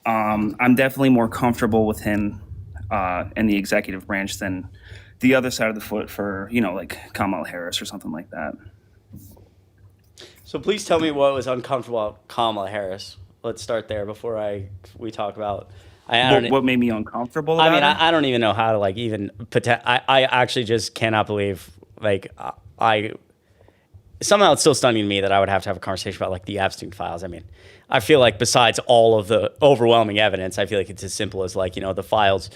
G: I'm definitely more comfortable with him in the executive branch than the other side of the foot for, like Kamala Harris or something like that.
A: So please tell me what was uncomfortable about Kamala Harris. Let's start there before we talk about.
G: What made me uncomfortable about it?
A: I don't even know how to like even I actually just cannot believe like I somehow it's still stunning to me that I would have to have a conversation about like the Epstein files. I mean, I feel like besides all of the overwhelming evidence, I feel like it's as simple as like, the files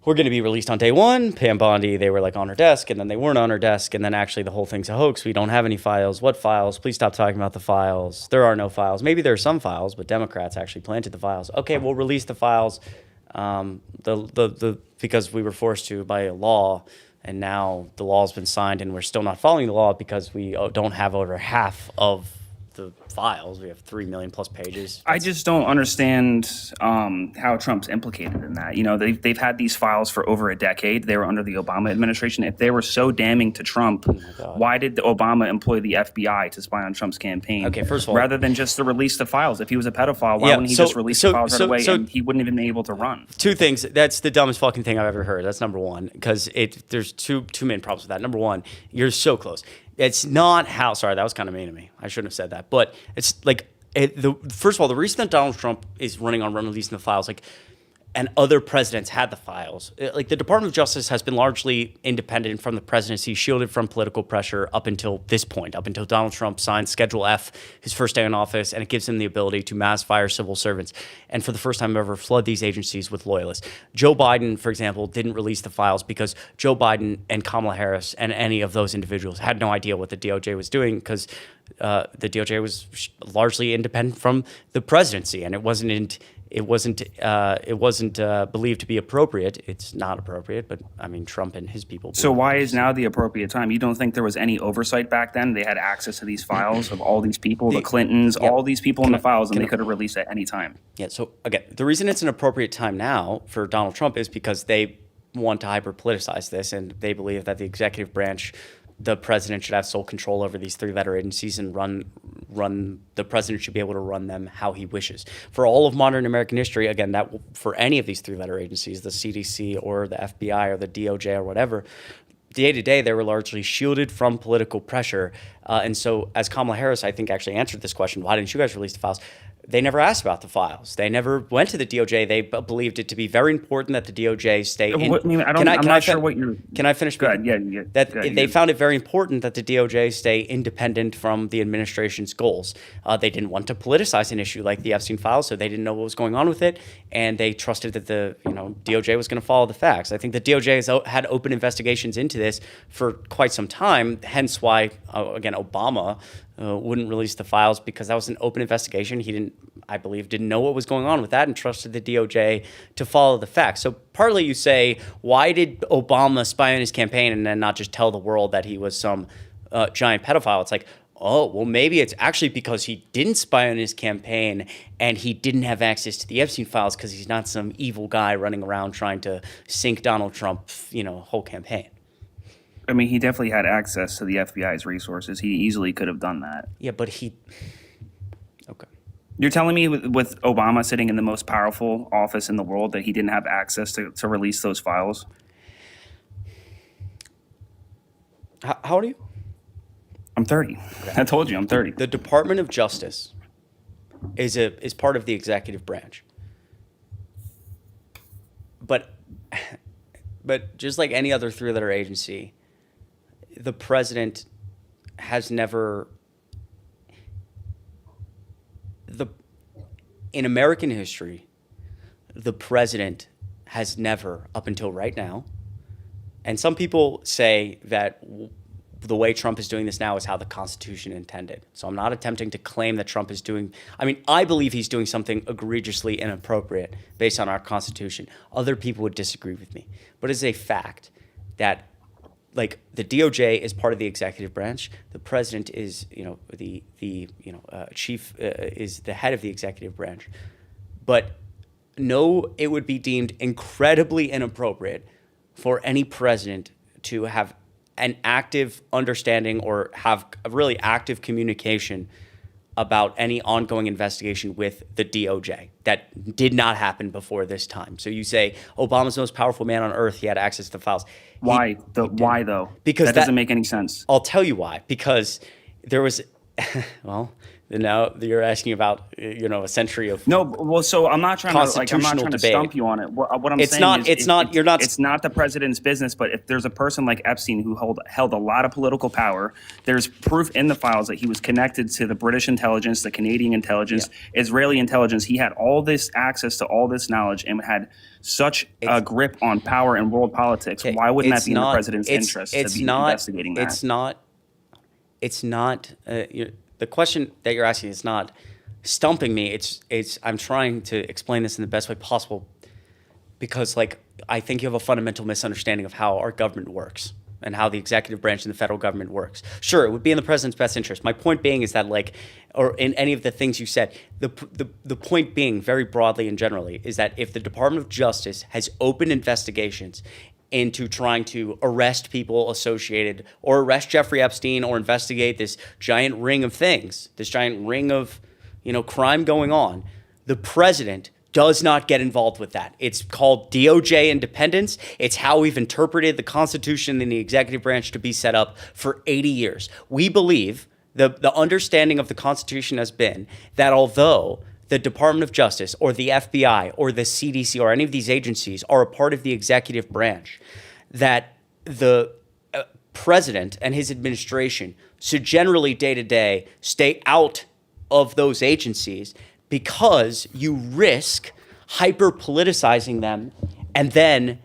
A: were going to be released on day one. Pam Bondi, they were like on her desk and then they weren't on her desk. And then actually the whole thing's a hoax. We don't have any files. What files? Please stop talking about the files. There are no files. Maybe there are some files, but Democrats actually planted the files. Okay, we'll release the files because we were forced to by a law. And now the law's been signed and we're still not following the law because we don't have over half of the files. We have 3 million plus pages.
G: I just don't understand how Trump's implicated in that. They've had these files for over a decade. They were under the Obama administration. If they were so damning to Trump, why did Obama employ the FBI to spy on Trump's campaign?
A: Okay, first of all,
G: rather than just to release the files. If he was a pedophile, why wouldn't he just release the files right away and he wouldn't even be able to run?
A: Two things. That's the dumbest fucking thing I've ever heard. That's number one, because there's two main problems with that. Number one, you're so close. It's not how. Sorry, that was kind of mean to me. I shouldn't have said that. But it's like first of all, the reason that Donald Trump is running on releasing the files, and other presidents had the files. Like the Department of Justice has been largely independent from the presidency, shielded from political pressure up until this point, up until Donald Trump signed Schedule F, his first day in office, and it gives him the ability to mass fire civil servants. And for the first time ever, flood these agencies with loyalists. Joe Biden, for example, didn't release the files because Joe Biden and Kamala Harris and any of those individuals had no idea what the DOJ was doing because the DOJ was largely independent from the presidency, and it wasn't believed to be appropriate. It's not appropriate, but I mean, Trump and his people.
G: So why is now the appropriate time? You don't think there was any oversight back then? They had access to these files of all these people, the Clintons, all these people in the files, and they could have released at any time.
A: Yeah. So again, the reason it's an appropriate time now for Donald Trump is because they want to hyper politicize this, and they believe that the executive branch, the president should have sole control over these 3-letter agencies and the president should be able to run them how he wishes. For all of modern American history, again, that for any of these 3-letter agencies, the CDC or the FBI or the DOJ or whatever, day to day, they were largely shielded from political pressure. And so as Kamala Harris, I think, actually answered this question, why didn't you guys release the files? They never asked about the files. They never went to the DOJ. They believed it to be very important that the DOJ stay in.
G: I'm not sure what you're...
A: Can I finish?
G: Go ahead. Yeah.
A: They found it very important that the DOJ stay independent from the administration's goals. They didn't want to politicize an issue like the Epstein files, so they didn't know what was going on with it, and they trusted that the DOJ was going to follow the facts. I think the DOJ has had open investigations into this for quite some time, hence why, again, Obama wouldn't release the files, because that was an open investigation. He I believe, didn't know what was going on with that and trusted the DOJ to follow the facts. So partly you say, why did Obama spy on his campaign and then not just tell the world that he was some giant pedophile? It's like, oh, well, maybe it's actually because he didn't spy on his campaign and he didn't have access to the Epstein files because he's not some evil guy running around trying to sink Donald Trump's, whole campaign.
G: I mean, he definitely had access to the FBI's resources. He easily could have done that.
A: Yeah, but okay.
G: You're telling me with Obama sitting in the most powerful office in the world that he didn't have access to release those files?
A: How old are you?
G: I'm 30. Okay. I told you, I'm 30.
A: The Department of Justice is part of the executive branch. But just like any other 3-letter agency, the president has never... In American history, the president has never, up until right now, and some people say that the way Trump is doing this now is how the Constitution intended. So I'm not attempting to claim that Trump is doing... I believe he's doing something egregiously inappropriate based on our Constitution. Other people would disagree with me. But it's a fact that like the DOJ is part of the executive branch. The president is, the chief is the head of the executive branch. But no, it would be deemed incredibly inappropriate for any president to have an active understanding or have a really active communication about any ongoing investigation with the DOJ. That did not happen before this time. So you say Obama's the most powerful man on earth, he had access to files.
G: Why though?
A: Because
G: that doesn't make any sense.
A: I'll tell you why. Because there was, well, now you're asking about a century of
G: No, well, so I'm not trying to
A: constitutional debate.
G: stump you on it. What I'm
A: It's
G: saying
A: not-
G: is
A: it's not- you're not-
G: It's not the president's business. But if there's a person like Epstein who held a lot of political power, there's proof in the files that he was connected to the British intelligence, the Canadian intelligence, Israeli intelligence. He had all this access to all this knowledge and had such a grip on power and world politics. Why wouldn't that be in the president's interest to be investigating that?
A: It's not. The question that you're asking is not stumping me. I'm trying to explain this in the best way possible, because I think you have a fundamental misunderstanding of how our government works and how the executive branch and the federal government works. Sure, it would be in the president's best interest. My point being is that or in any of the things you said, the point being very broadly and generally is that if the Department of Justice has opened investigations into trying to arrest people associated or arrest Jeffrey Epstein or investigate this giant ring of things, this giant ring of, crime going on, the president does not get involved with that. It's called DOJ independence. It's how we've interpreted the Constitution and the executive branch to be set up for 80 years. We believe the understanding of the Constitution has been that although the Department of Justice or the FBI or the CDC or any of these agencies are a part of the executive branch, that the president and his administration should generally day to day stay out of those agencies, because you risk hyper politicizing them, and then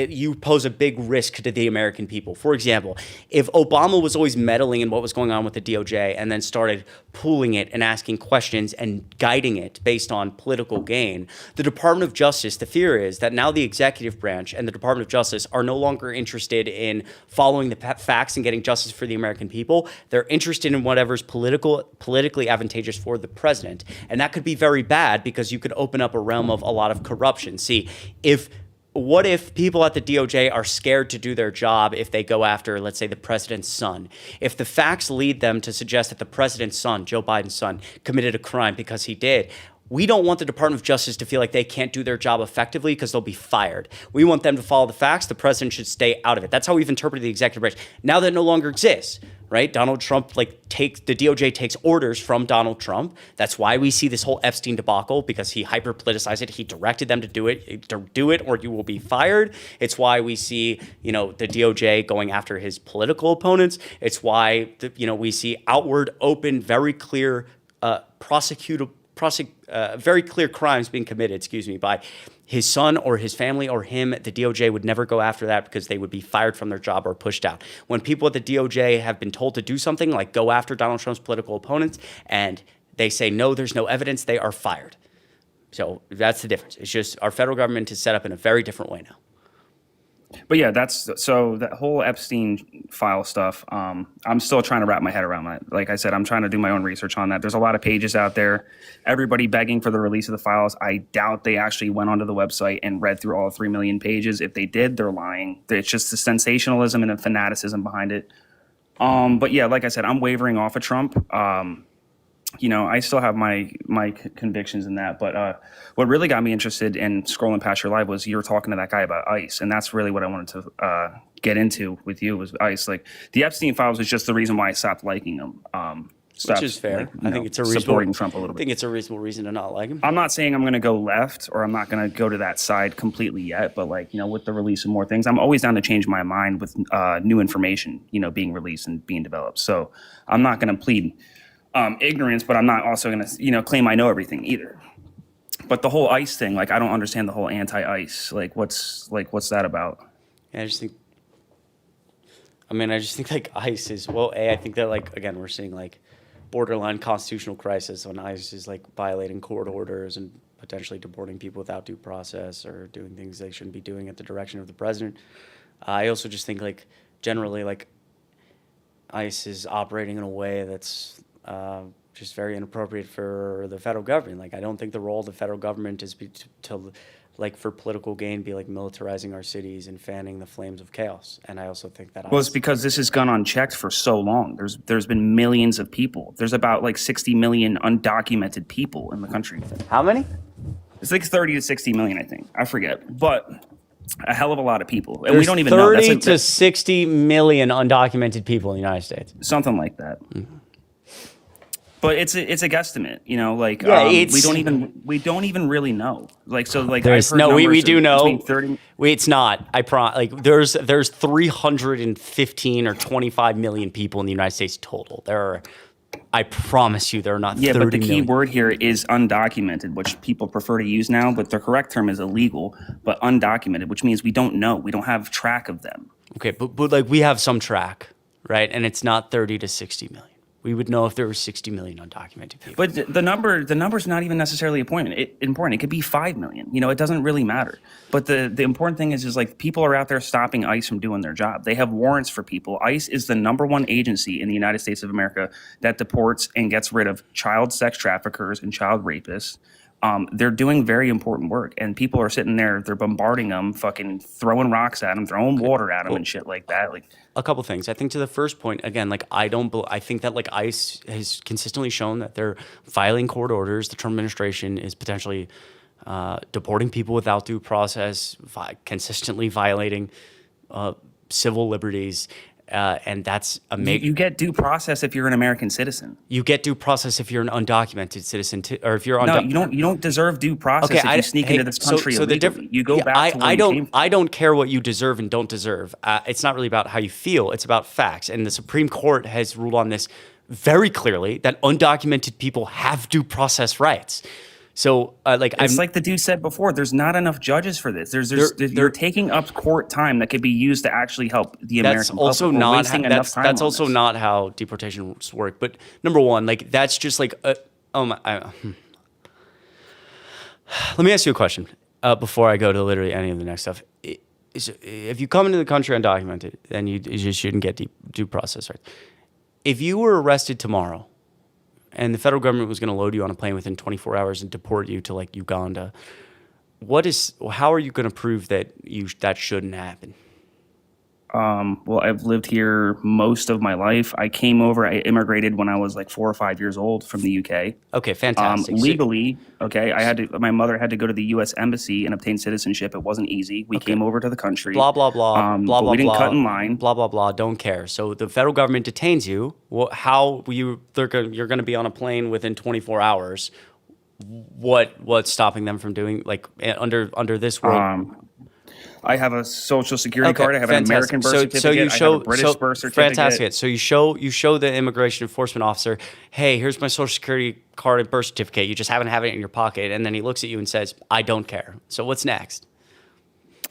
A: you pose a big risk to the American people. For example, if Obama was always meddling in what was going on with the DOJ and then started pooling it and asking questions and guiding it based on political gain, the Department of Justice, the fear is that now the executive branch and the Department of Justice are no longer interested in following the facts and getting justice for the American people. They're interested in whatever's politically advantageous for the president. And that could be very bad, because you could open up a realm of a lot of corruption. See, what if people at the DOJ are scared to do their job if they go after, let's say, the president's son? If the facts lead them to suggest that the president's son, Joe Biden's son, committed a crime because he did, we don't want the Department of Justice to feel like they can't do their job effectively because they'll be fired. We want them to follow the facts. The president should stay out of it. That's how we've interpreted the executive branch. Now that it no longer exists, right? Donald Trump, the DOJ takes orders from Donald Trump. That's why we see this whole Epstein debacle, because he hyper politicized it. He directed them to do it, or you will be fired. It's why we see, the DOJ going after his political opponents. It's why, we see outward, open, very clear, very clear crimes being committed, by his son or his family or him. The DOJ would never go after that because they would be fired from their job or pushed out. When people at the DOJ have been told to do something like go after Donald Trump's political opponents and they say, no, there's no evidence, they are fired. So that's the difference. It's just our federal government is set up in a very different way now.
G: But yeah, so that whole Epstein file stuff, I'm still trying to wrap my head around that. Like I said, I'm trying to do my own research on that. There's a lot of pages out there, everybody begging for the release of the files. I doubt they actually went onto the website and read through all 3 million pages. If they did, they're lying. It's just the sensationalism and the fanaticism behind it. But yeah, like I said, I'm wavering off of Trump. I still have my convictions in that. But what really got me interested in scrolling past your live was you were talking to that guy about ICE. And that's really what I wanted to get into with you, was ICE. Like, the Epstein files was just the reason why I stopped liking him.
A: Which is fair. I think it's a reasonable,
G: supporting Trump a little bit.
A: I think it's a reasonable reason to not like him.
G: I'm not saying I'm going to go left, or I'm not going to go to that side completely yet. But with the release of more things, I'm always down to change my mind with new information, being released and being developed. So I'm not going to plead ignorance, but I'm not also going to, claim I know everything either. But the whole ICE thing, I don't understand the whole anti-ICE. What's that about?
A: Yeah, I just think ICE is, I think that again, we're seeing borderline constitutional crisis when ICE is violating court orders and potentially deporting people without due process or doing things they shouldn't be doing at the direction of the president. I also just think like generally like ICE is operating in a way that's just very inappropriate for the federal government. Like I don't think the role of the federal government is to like for political gain be like militarizing our cities and fanning the flames of chaos. And I also think that
G: Well, it's because this has gone unchecked for so long. There's been millions of people. There's about like 60 million undocumented people in the country.
A: How many?
G: It's like 30 to 60 million, I think. I forget, but a hell of a lot of people, and
A: There's
G: we don't even know.
A: 30 to 60 million undocumented people in the United States.
G: Something like that. But it's a guesstimate, you know. Like
A: Yeah,
G: we don't even really know. Like so, like
A: There's
G: I've heard
A: we
G: numbers
A: do
G: of
A: know.
G: between 30.
A: It's not. Like there's 315 or 25 million people in the United States total. There are. I promise you, there are not.
G: Yeah,
A: 30
G: but the key
A: million.
G: word here is undocumented, which people prefer to use now. But the correct term is illegal, but undocumented, which means we don't know. We don't have track of them.
A: Okay, but like we have some track, right? And it's not 30 to 60 million. We would know if there were 60 million undocumented people.
G: But the number's not even necessarily important. It could be 5 million. You know, it doesn't really matter. But the important thing is like people are out there stopping ICE from doing their job. They have warrants for people. ICE is the #1 agency in the United States of America that deports and gets rid of child sex traffickers and child rapists. They're doing very important work, and people are sitting there. They're bombarding them, fucking throwing rocks at them, throwing water at them, and shit like that. Like
A: a couple things. I think to the first point, again, like I think that like ICE has consistently shown that they're violating court orders. The Trump administration is potentially deporting people without due process, consistently violating civil liberties. And that's amazing.
G: you get due process if you're an American citizen.
A: You get due process if you're an undocumented citizen, or if you're
G: No, you don't deserve due process if you sneak into this country illegally. You go back to where you came from.
A: I don't care what you deserve and don't deserve. It's not really about how you feel. It's about facts. And the Supreme Court has ruled on this very clearly that undocumented people have due process rights. So,
G: it's like the dude said before. There's not enough judges for this. You're taking up court time that could be used to actually help the American public.
A: That's also not how deportations work. But number one, like that's just like let me ask you a question before I go to literally any of the next stuff. If you come into the country undocumented, then you just shouldn't get due process rights. If you were arrested tomorrow, and the federal government was going to load you on a plane within 24 hours and deport you to like Uganda, how are you going to prove that that shouldn't happen?
G: Well, I've lived here most of my life. I immigrated when I was like 4 or 5 years old from the UK.
A: Okay, fantastic.
G: Legally, okay, my mother had to go to the U.S. Embassy and obtain citizenship. It wasn't easy. We came over to the country.
A: Blah, blah, blah, blah,
G: but
A: blah,
G: we didn't
A: blah,
G: cut in line.
A: Blah, blah, blah, don't care. So the federal government detains you. You're going to be on a plane within 24 hours. What's stopping them from doing, like, under this world?
G: I have a social security card. I have an American birth certificate.
A: So you show,
G: I have a British birth certificate.
A: Fantastic. So you show the immigration enforcement officer, hey, here's my social security card and birth certificate. You just haven't have it in your pocket. And then he looks at you and says, I don't care. So what's next?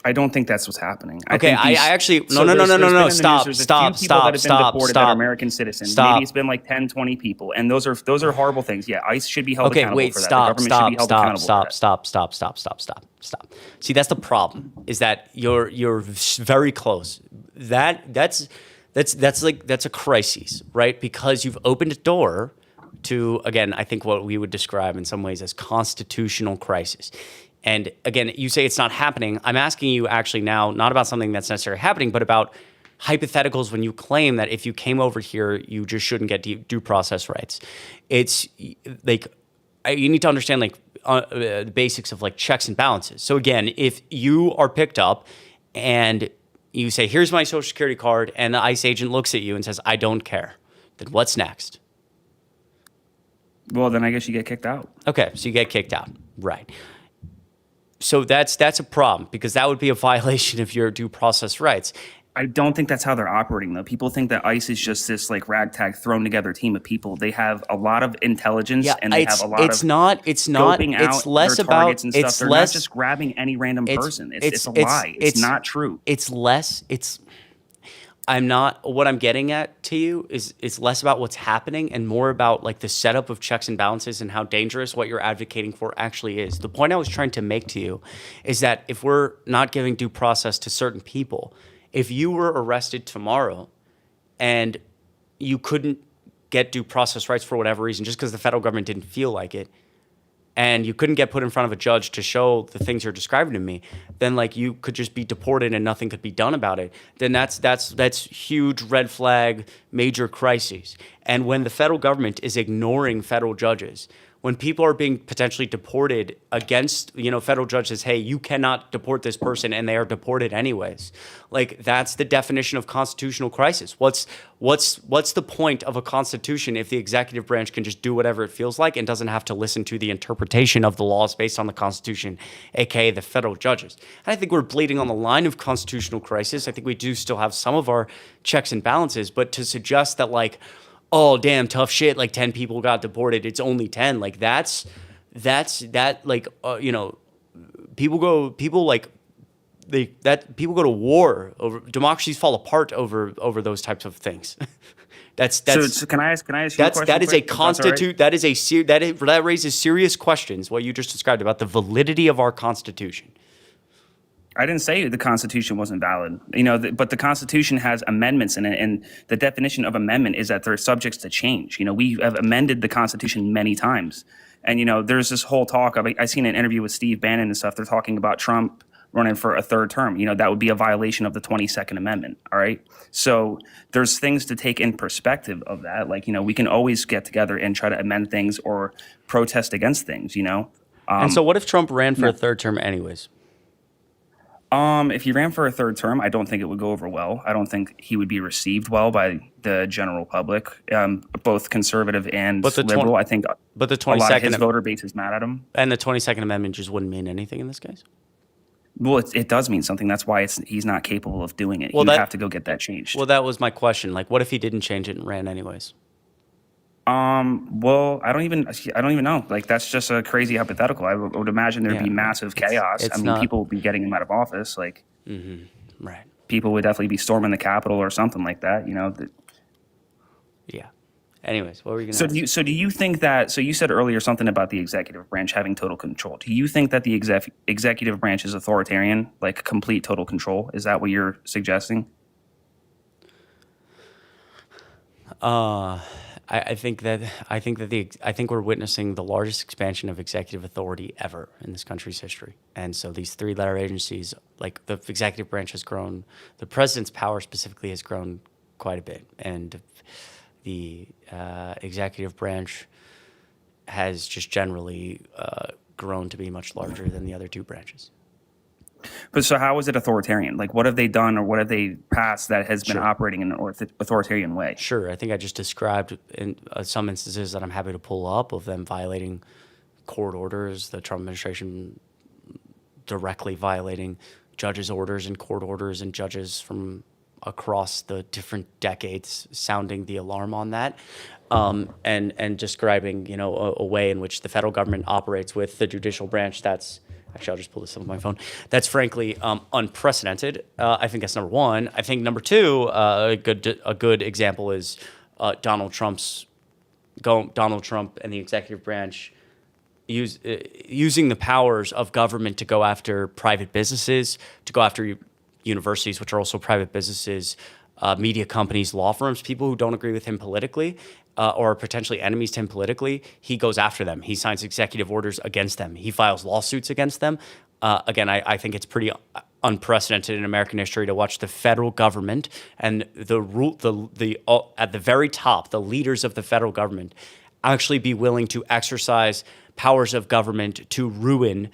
G: I don't think that's what's happening.
A: Okay, I actually no. Stop.
G: American citizens.
A: Stop.
G: Maybe it's been like 10, 20 people, and those are horrible things. Yeah, ICE should be held accountable for that.
A: Stop.
G: The government should be held accountable for that.
A: Stop. See, that's the problem. Is that you're very close. That's a crisis, right? Because you've opened a door to, again, I think what we would describe in some ways as constitutional crisis. And again, you say it's not happening. I'm asking you actually now, not about something that's necessarily happening, but about hypotheticals when you claim that if you came over here, you just shouldn't get due process rights. It's like, you need to understand like the basics of like checks and balances. So again, if you are picked up and you say, here's my social security card, and the ICE agent looks at you and says, I don't care, then what's next?
G: Well, then I guess you get kicked out.
A: Okay, so you get kicked out, right. So that's a problem because that would be a violation of your due process rights.
G: I don't think that's how they're operating, though. People think that ICE is just this like ragtag thrown together team of people. They have a lot of intelligence and they have a lot of scoping out
A: it's less
G: their
A: about
G: targets and stuff.
A: it's
G: They're
A: less
G: not just grabbing any random person. It's a lie. It's not true.
A: It's less. what I'm getting at to you is less about what's happening and more about like the setup of checks and balances and how dangerous what you're advocating for actually is. The point I was trying to make to you is that if we're not giving due process to certain people, if you were arrested tomorrow and you couldn't get due process rights for whatever reason, just because the federal government didn't feel like it, and you couldn't get put in front of a judge to show the things you're describing to me, then like you could just be deported and nothing could be done about it. Then that's huge red flag, major crises. And when the federal government is ignoring federal judges, when people are being potentially deported against, federal judges, hey, you cannot deport this person, and they are deported anyways. Like that's the definition of constitutional crisis. What's the point of a constitution if the executive branch can just do whatever it feels like and doesn't have to listen to the interpretation of the laws based on the Constitution, aka the federal judges? And I think we're bleeding on the line of constitutional crisis. I think we do still have some of our checks and balances, but to suggest that like, oh damn, tough shit, like 10 people got deported, it's only 10, like that's like people go to war over, democracies fall apart over those types of things. that's
G: So can I ask you a question?
A: that is a
G: quick, if that's all right?
A: that raises serious questions, what you just described about the validity of our Constitution.
G: I didn't say the Constitution wasn't valid, but the Constitution has amendments in it, and the definition of amendment is that they're subjects to change. We have amended the Constitution many times, and there's this whole talk. I seen an interview with Steve Bannon and stuff. They're talking about Trump running for a third term. That would be a violation of the 22nd Amendment. All right, so there's things to take in perspective of that. Like we can always get together and try to amend things or protest against things.
A: And so, what if Trump ran for a third term anyways?
G: If he ran for a third term, I don't think it would go over well. I don't think he would be received well by the general public, both conservative and liberal. I think
A: but the
G: a lot of his
A: 22nd
G: voter base is mad at him.
A: and the 22nd Amendment just wouldn't mean anything in this case.
G: Well, it does mean something. That's why he's not capable of doing it.
A: Well,
G: He would have to go get that changed.
A: Well, that was my question. Like, what if he didn't change it and ran anyways?
G: Well, I don't even know. Like, that's just a crazy hypothetical. I would imagine there'd be massive chaos.
A: it's
G: I mean,
A: not-
G: people would be getting him out of office. Like,
A: Right.
G: people would definitely be storming the Capitol or something like that.
A: Yeah. Anyways, what were you going to
G: So
A: ask?
G: do you think that? So you said earlier something about the executive branch having total control. Do you think that the executive branch is authoritarian, like complete total control? Is that what you're suggesting?
A: I think we're witnessing the largest expansion of executive authority ever in this country's history. And so these three-letter agencies, like the executive branch has grown, the president's power specifically has grown quite a bit. And the executive branch has just generally grown to be much larger than the other two branches.
G: But so how is it authoritarian? Like, what have they done or what have they passed that has been operating in an authoritarian way?
A: Sure, I think I just described in some instances that I'm happy to pull up of them violating court orders, the Trump administration directly violating judges' orders and court orders and judges from across the different decades sounding the alarm on that, and describing, a way in which the federal government operates with the judicial branch that's actually, I'll just pull this up on my phone. That's frankly unprecedented. I think that's number one. I think number two, a good example is Donald Trump and the executive branch using the powers of government to go after private businesses, to go after universities, which are also private businesses, media companies, law firms, people who don't agree with him politically, or are potentially enemies to him politically. He goes after them. He signs executive orders against them. He files lawsuits against them. Again, I think it's pretty unprecedented in American history to watch the federal government and at the very top, the leaders of the federal government actually be willing to exercise powers of government to ruin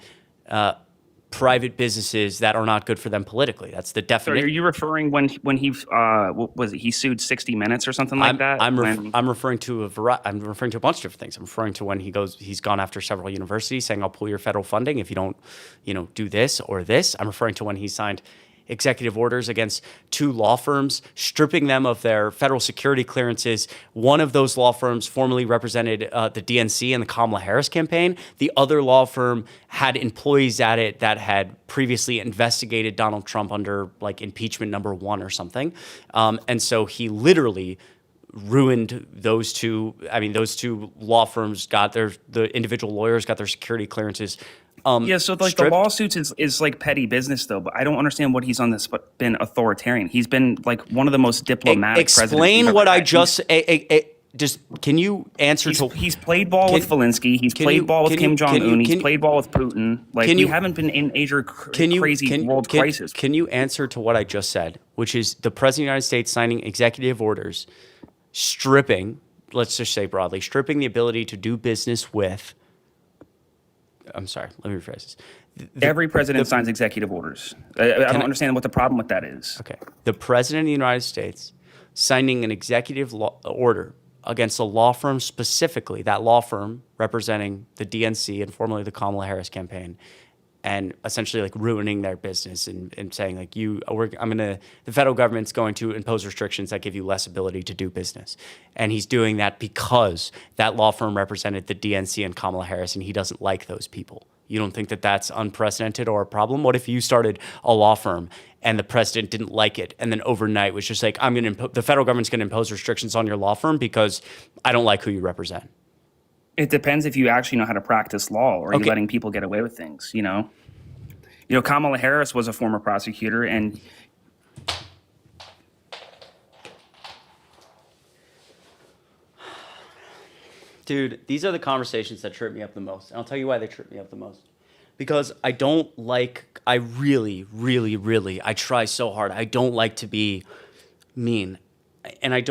A: private businesses that are not good for them politically. That's the
G: So
A: definition.
G: are you referring when he what was it? He sued 60 Minutes or something like that?
A: I'm referring to a bunch of different things. I'm referring to when he's gone after several universities saying, I'll pull your federal funding if you don't, do this or this. I'm referring to when he signed executive orders against 2 law firms, stripping them of their federal security clearances. One of those law firms formerly represented the DNC and the Kamala Harris campaign. The other law firm had employees at it that had previously investigated Donald Trump under like impeachment number 1 or something. And so he literally ruined those two. I mean, those 2 law firms the individual lawyers got their security clearances.
G: Yeah, so like
A: stripped.
G: the lawsuits is like petty business though, but I don't understand what he's on this but been authoritarian. He's been like one of the most diplomatic presidents.
A: Explain what I just just can you answer
G: He's played ball with Zelensky. He's played ball with Kim Jong-un. He's played ball with Putin. Like we haven't been in major crazy world crisis.
A: Can you answer to what I just said, which is the President of the United States signing executive orders stripping, let's just say broadly, stripping the ability to do business with, I'm sorry, let me rephrase this.
G: Every president signs executive orders. I don't understand what the problem with that is.
A: Okay. The President of the United States signing an executive order against a law firm specifically, that law firm representing the DNC and formerly the Kamala Harris campaign, and essentially like ruining their business and saying like the federal government's going to impose restrictions that give you less ability to do business. And he's doing that because that law firm represented the DNC and Kamala Harris and he doesn't like those people. You don't think that that's unprecedented or a problem? What if you started a law firm and the president didn't like it and then overnight was just like, the federal government's going to impose restrictions on your law firm because I don't like who you represent?
G: It depends if you actually know how to practice law or are you letting people get away with things, you know? You know, Kamala Harris was a former prosecutor and
A: dude, these are the conversations that trip me up the most. And I'll tell you why they trip me up the most. Because I try so hard. I don't like to be mean. And I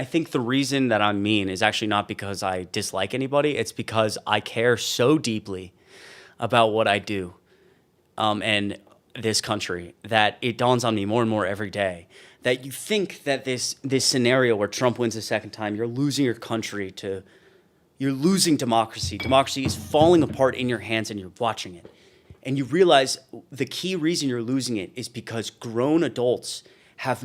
A: think the reason that I'm mean is actually not because I dislike anybody. It's because I care so deeply about what I do and this country that it dawns on me more and more every day that you think that this scenario where Trump wins a second time, you're losing your country you're losing democracy. Democracy is falling apart in your hands and you're watching it. And you realize the key reason you're losing it is because grown adults have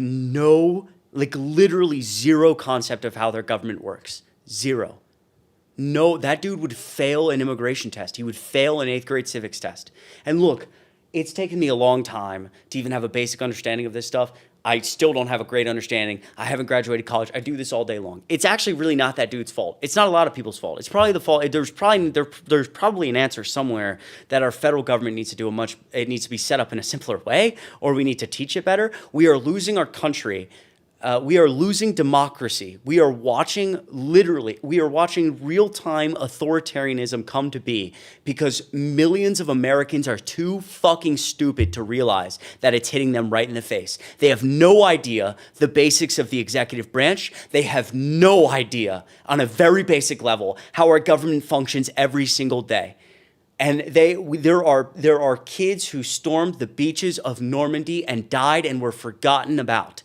A: literally zero concept of how their government works. Zero. No, that dude would fail an immigration test. He would fail an 8th grade civics test. And look, it's taken me a long time to even have a basic understanding of this stuff. I still don't have a great understanding. I haven't graduated college. I do this all day long. It's actually really not that dude's fault. It's not a lot of people's fault. It's probably the fault. There's probably an answer somewhere that our federal government needs to do it needs to be set up in a simpler way, or we need to teach it better. We are losing our country. We are losing democracy. We are watching real-time authoritarianism come to be because millions of Americans are too fucking stupid to realize that it's hitting them right in the face. They have no idea the basics of the executive branch. They have no idea on a very basic level how our government functions every single day. And there are kids who stormed the beaches of Normandy and died and were forgotten about.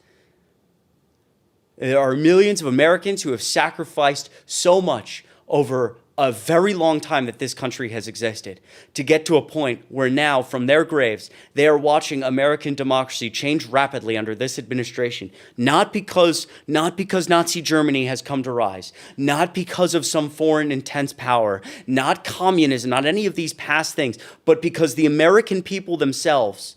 A: There are millions of Americans who have sacrificed so much over a very long time that this country has existed to get to a point where now, from their graves, they are watching American democracy change rapidly under this administration. Not because Nazi Germany has come to rise, not because of some foreign intense power, not communism, not any of these past things, but because the American people themselves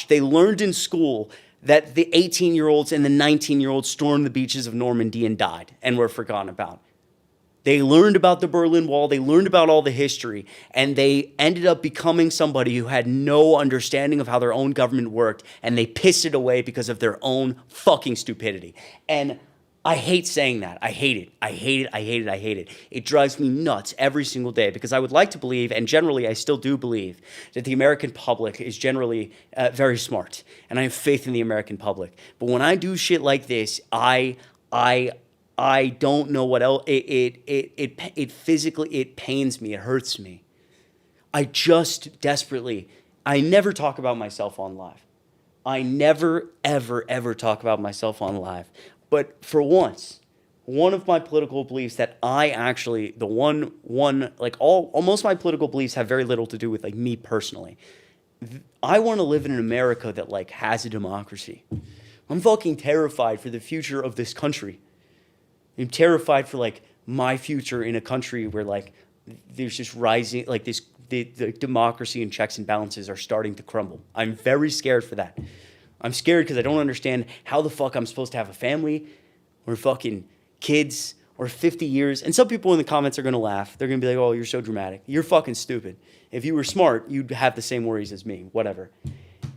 A: they learned in school that the 18-year-olds and the 19-year-olds stormed the beaches of Normandy and died and were forgotten about. They learned about the Berlin Wall, they learned about all the history, and they ended up becoming somebody who had no understanding of how their own government worked, and they pissed it away because of their own fucking stupidity. And I hate saying that. I hate it. I hate it. I hate it. I hate it. It drives me nuts every single day because I would like to believe, and generally I still do believe, that the American public is generally very smart, and I have faith in the American public. But when I do shit like this, I don't know what else. It physically pains me. It hurts me. I just desperately. I never talk about myself on live. I never ever talk about myself on live. But for once, one of my political beliefs that most of my political beliefs have very little to do with like me personally. I want to live in an America that like has a democracy. I'm fucking terrified for the future of this country. I'm terrified for like my future in a country where like there's just rising like this the democracy and checks and balances are starting to crumble. I'm very scared for that. I'm scared because I don't understand how the fuck I'm supposed to have a family or fucking kids or 50 years. And some people in the comments are going to laugh. They're going to be like, oh, you're so dramatic. You're fucking stupid. If you were smart, you'd have the same worries as me, whatever.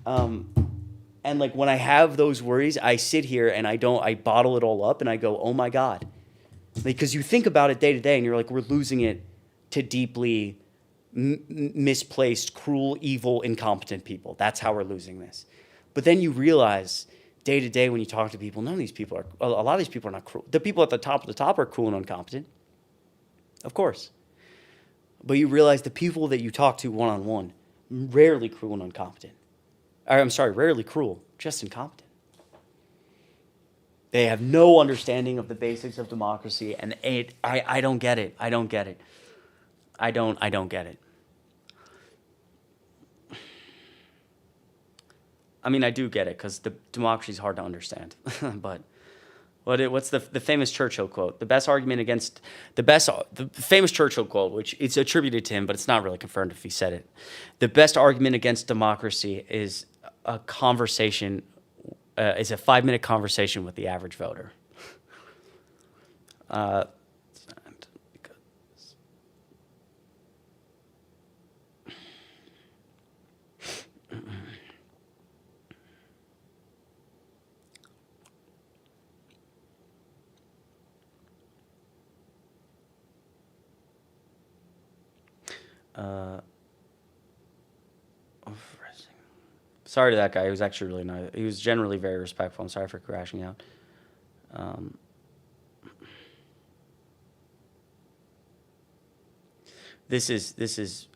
A: And like when I have those worries, I sit here and I bottle it all up and I go, oh my God. Because you think about it day to day and you're like, we're losing it to deeply misplaced, cruel, evil, incompetent people. That's how we're losing this. But then you realize day to day when you talk to people, none of these people are, a lot of these people are not cruel. The people at the top are cruel and incompetent. Of course. But you realize the people that you talk to one-on-one, rarely cruel and incompetent. Rarely cruel, just incompetent. They have no understanding of the basics of democracy, and I don't get it. I don't get it. I don't get it. I mean, I do get it, because the democracy is hard to understand. But what's the famous Churchill quote? The famous Churchill quote, which it's attributed to him, but it's not really confirmed if he said it. The best argument against democracy is a conversation, is a 5-minute conversation with the average voter. Sorry to that guy. He was actually really nice. He was generally very respectful. I'm sorry for crashing out. This is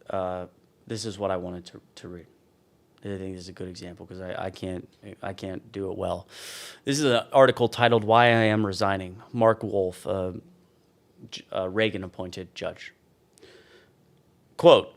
A: what I wanted to read. I think this is a good example because I can't do it well. This is an article titled "Why I Am Resigning." Mark Wolf, Reagan-appointed judge. Quote,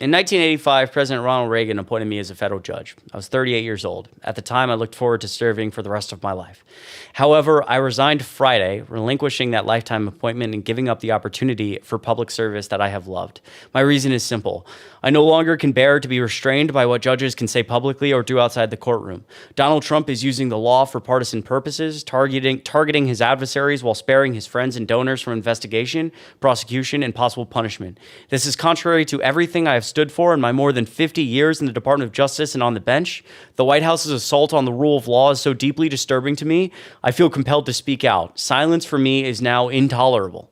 A: in 1985, President Ronald Reagan appointed me as a federal judge. I was 38 years old. At the time, I looked forward to serving for the rest of my life. However, I resigned Friday, relinquishing that lifetime appointment and giving up the opportunity for public service that I have loved. My reason is simple. I no longer can bear to be restrained by what judges can say publicly or do outside the courtroom. Donald Trump is using the law for partisan purposes, targeting his adversaries while sparing his friends and donors from investigation, prosecution, and possible punishment. This is contrary to everything I have stood for in my more than 50 years in the Department of Justice and on the bench. The White House's assault on the rule of law is so deeply disturbing to me, I feel compelled to speak out. Silence for me is now intolerable.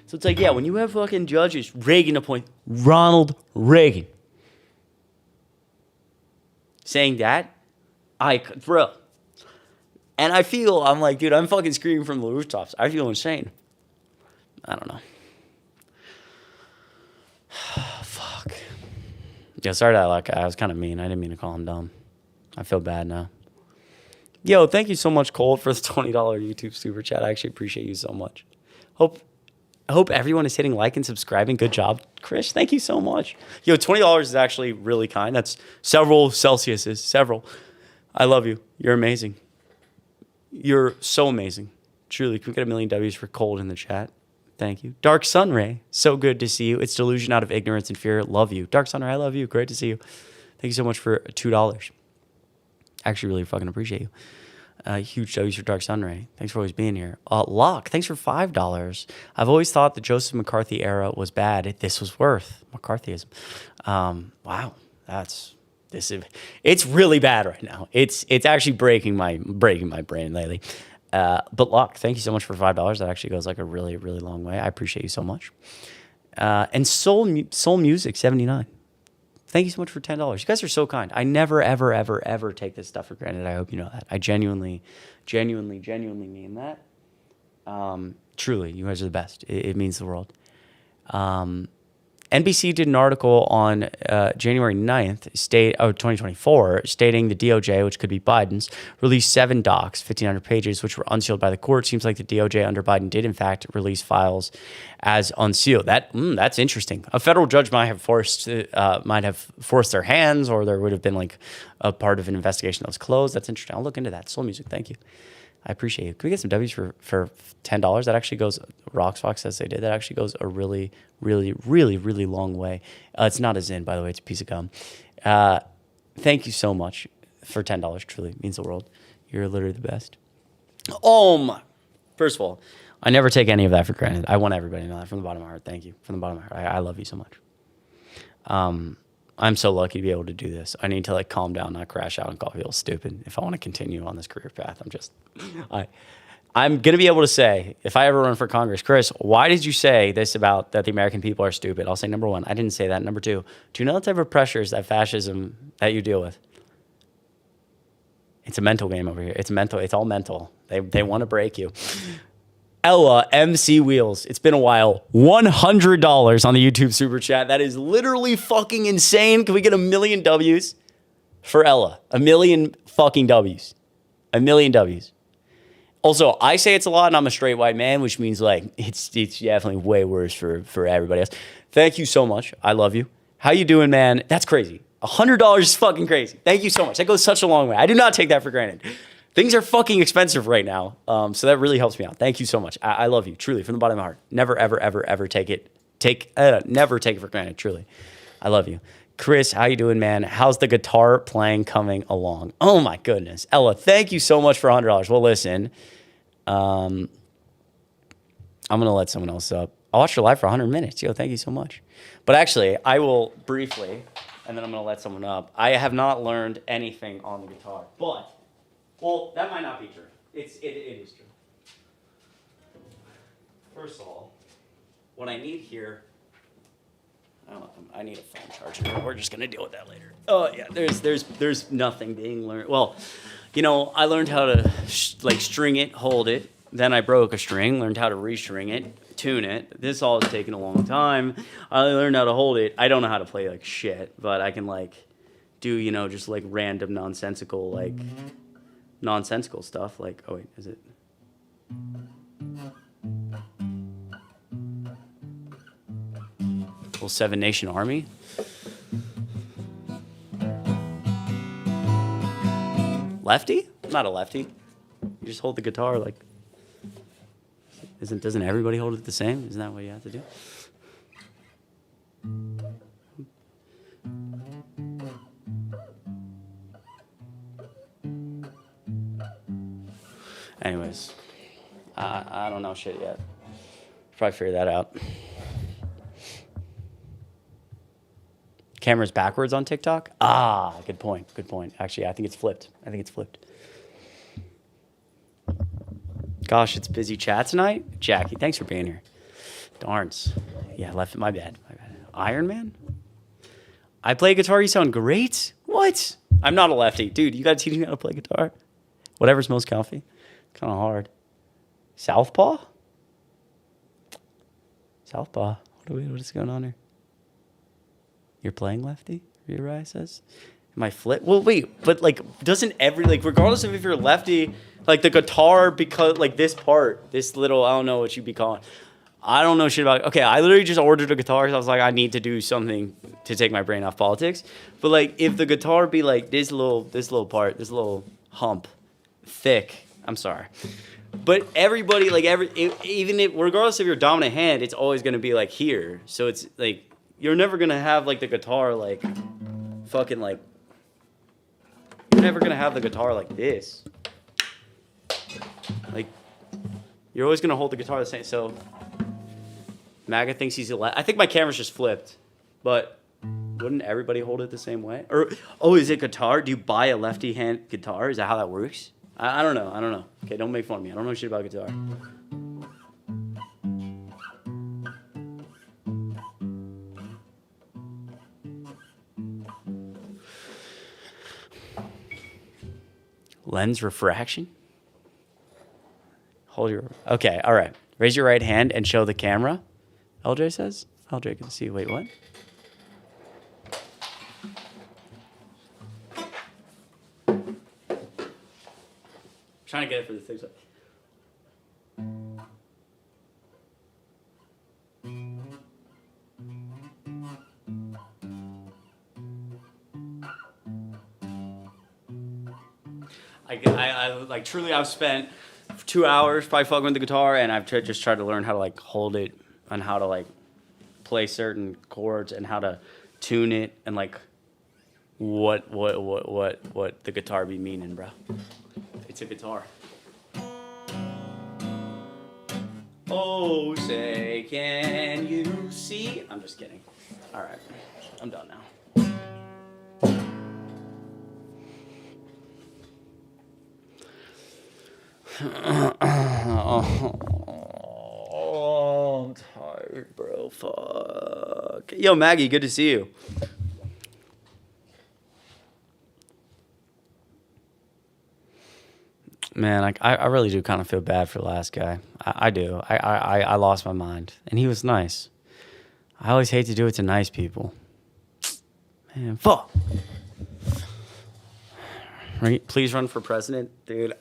A: So it's like, yeah, when you have fucking judges, Reagan appointed Ronald Reagan saying that, bro. And I'm like, dude, I'm fucking screaming from the rooftops. I feel insane. I don't know. Fuck. Yeah, sorry to that guy. I was kind of mean. I didn't mean to call him dumb. I feel bad now. Yo, thank you so much, Cole, for the $20 YouTube super chat. I actually appreciate you so much. I hope everyone is hitting like and subscribing. Good job, Chris. Thank you so much. Yo, $20 is actually really kind. That's several Celsiuses. Several. I love you. You're amazing. You're so amazing. Truly. Can we get a million W's for Cold in the chat? Thank you. Dark Sunray. So good to see you. It's delusion out of ignorance and fear. Love you. Dark Sunray, I love you. Great to see you. Thank you so much for $2. Actually, really fucking appreciate you. Huge W's for Dark Sunray. Thanks for always being here. Locke, thanks for $5. I've always thought the Joseph McCarthy era was bad. This was worth McCarthyism. Wow, it's really bad right now. It's actually breaking my brain lately. But Locke, thank you so much for $5. That actually goes like a really, really long way. I appreciate you so much. And Soul Music 79. Thank you so much for $10. You guys are so kind. I never, ever, ever, ever take this stuff for granted. I hope you know that. I genuinely mean that. Truly, you guys are the best. It means the world. And NBC did an article on January 9th, 2024, stating the DOJ, which could be Biden's, released 7 docs, 1,500 pages, which were unsealed by the court. Seems like the DOJ under Biden did, in fact, release files as unsealed. That's interesting. A federal judge might have forced their hands, or there would have been like a part of an investigation that was closed. That's interesting. I'll look into that. Soul Music, thank you. I appreciate it. Can we get some W's for $10? That actually goes, Roxfox says they did. That actually goes a really, really, really, really long way. It's not a Zin, by the way. It's a piece of gum. Thank you so much for $10. Truly it means the world. You're literally the best. First of all, I never take any of that for granted. I want everybody to know that from the bottom of my heart. Thank you. From the bottom of my heart. I love you so much. I'm so lucky to be able to do this. I need to like calm down, not crash out and call people stupid if I want to continue on this career path. I'm going to be able to say, if I ever run for Congress, Chris, why did you say this about that the American people are stupid? I'll say, number 1, I didn't say that. Number 2, do you know the type of pressures that fascism that you deal with? It's a mental game over here. It's mental. It's all mental. They want to break you. Ella MC Wheels. It's been a while. $100 on the YouTube super chat. That is literally fucking insane. Can we get 1 million W's for Ella? 1 million fucking W's. 1 million W's. Also, I say it's a lot and I'm a straight white man, which means like it's definitely way worse for everybody else. Thank you so much. I love you. How you doing, man? That's crazy. $100 is fucking crazy. Thank you so much. That goes such a long way. I do not take that for granted. Things are fucking expensive right now. So that really helps me out. Thank you so much. I love you, truly, from the bottom of my heart. Never, ever, ever, ever never take it for granted, truly. I love you. Chris, how you doing, man? How's the guitar playing coming along? Oh my goodness. Ella, thank you so much for $100. Well, listen, I'm going to let someone else up. I watched your live for 100 minutes. Yo, thank you so much. But actually, I will briefly, and then I'm going to let someone up. I have not learned anything on the guitar, but... Well, that might not be true. It is true. First of all, what I need here, I need a phone charger. But we're just gonna deal with that later. Oh yeah, there's nothing being learned. Well, I learned how to string it, hold it. Then I broke a string, learned how to restring it, tune it. This all has taken a long time. I learned how to hold it. I don't know how to play like shit, but I can do just like random nonsensical stuff like, oh wait, is it? Full 7 Nation Army. Lefty? I'm not a lefty. You just hold the guitar like, doesn't everybody hold it the same? Isn't that what you have to do? Anyways, I don't know shit yet. Probably figure that out. Camera's backwards on TikTok? Good point. Actually, I think it's flipped. Gosh, it's busy chat tonight. Jackie, thanks for being here. Darns. Yeah, left it. My bad. Iron Man? I play guitar, you sound great? What? I'm not a lefty. Dude, you gotta teach me how to play guitar. Whatever's most comfy. Kind of hard. Southpaw? What is going on here? You're playing lefty? Uriah says. Am I flip? Well, wait, but doesn't regardless of if you're lefty, the guitar, because this part, this little, I don't know what you'd be calling. I don't know shit about it. Okay, I literally just ordered a guitar because I was like, I need to do something to take my brain off politics. But if the guitar be this little part, this little hump, thick. I'm sorry, but everybody regardless of your dominant hand, it's always gonna be here. So it's you're never gonna have the guitar you're never gonna have the guitar like this. You're always gonna hold the guitar the same. So MAGA thinks he's I think my camera's just flipped, but wouldn't everybody hold it the same way? Or is it guitar? Do you buy a lefty hand guitar? Is that how that works? I don't know. Okay, don't make fun of me. I don't know shit about guitar. Lens refraction? Okay, all right. Raise your right hand and show the camera, LJ says. I'll drink and see. Wait, what? Trying to get it for the things. I like truly I've spent 2 hours probably fucking with the guitar, and I've just tried to learn how to like hold it and how to like play certain chords and how to tune it and like what the guitar be meaning, bro. It's a guitar. Oh, say, can you see? I'm just kidding. All right, I'm done now. Oh, I'm tired, bro. Fuck. Yo, Maggie, good to see you. Man, like I really do kind of feel bad for the last guy. I do. I lost my mind, and he was nice. I always hate to do it to nice people. Man, fuck. Right? Please run for president, dude.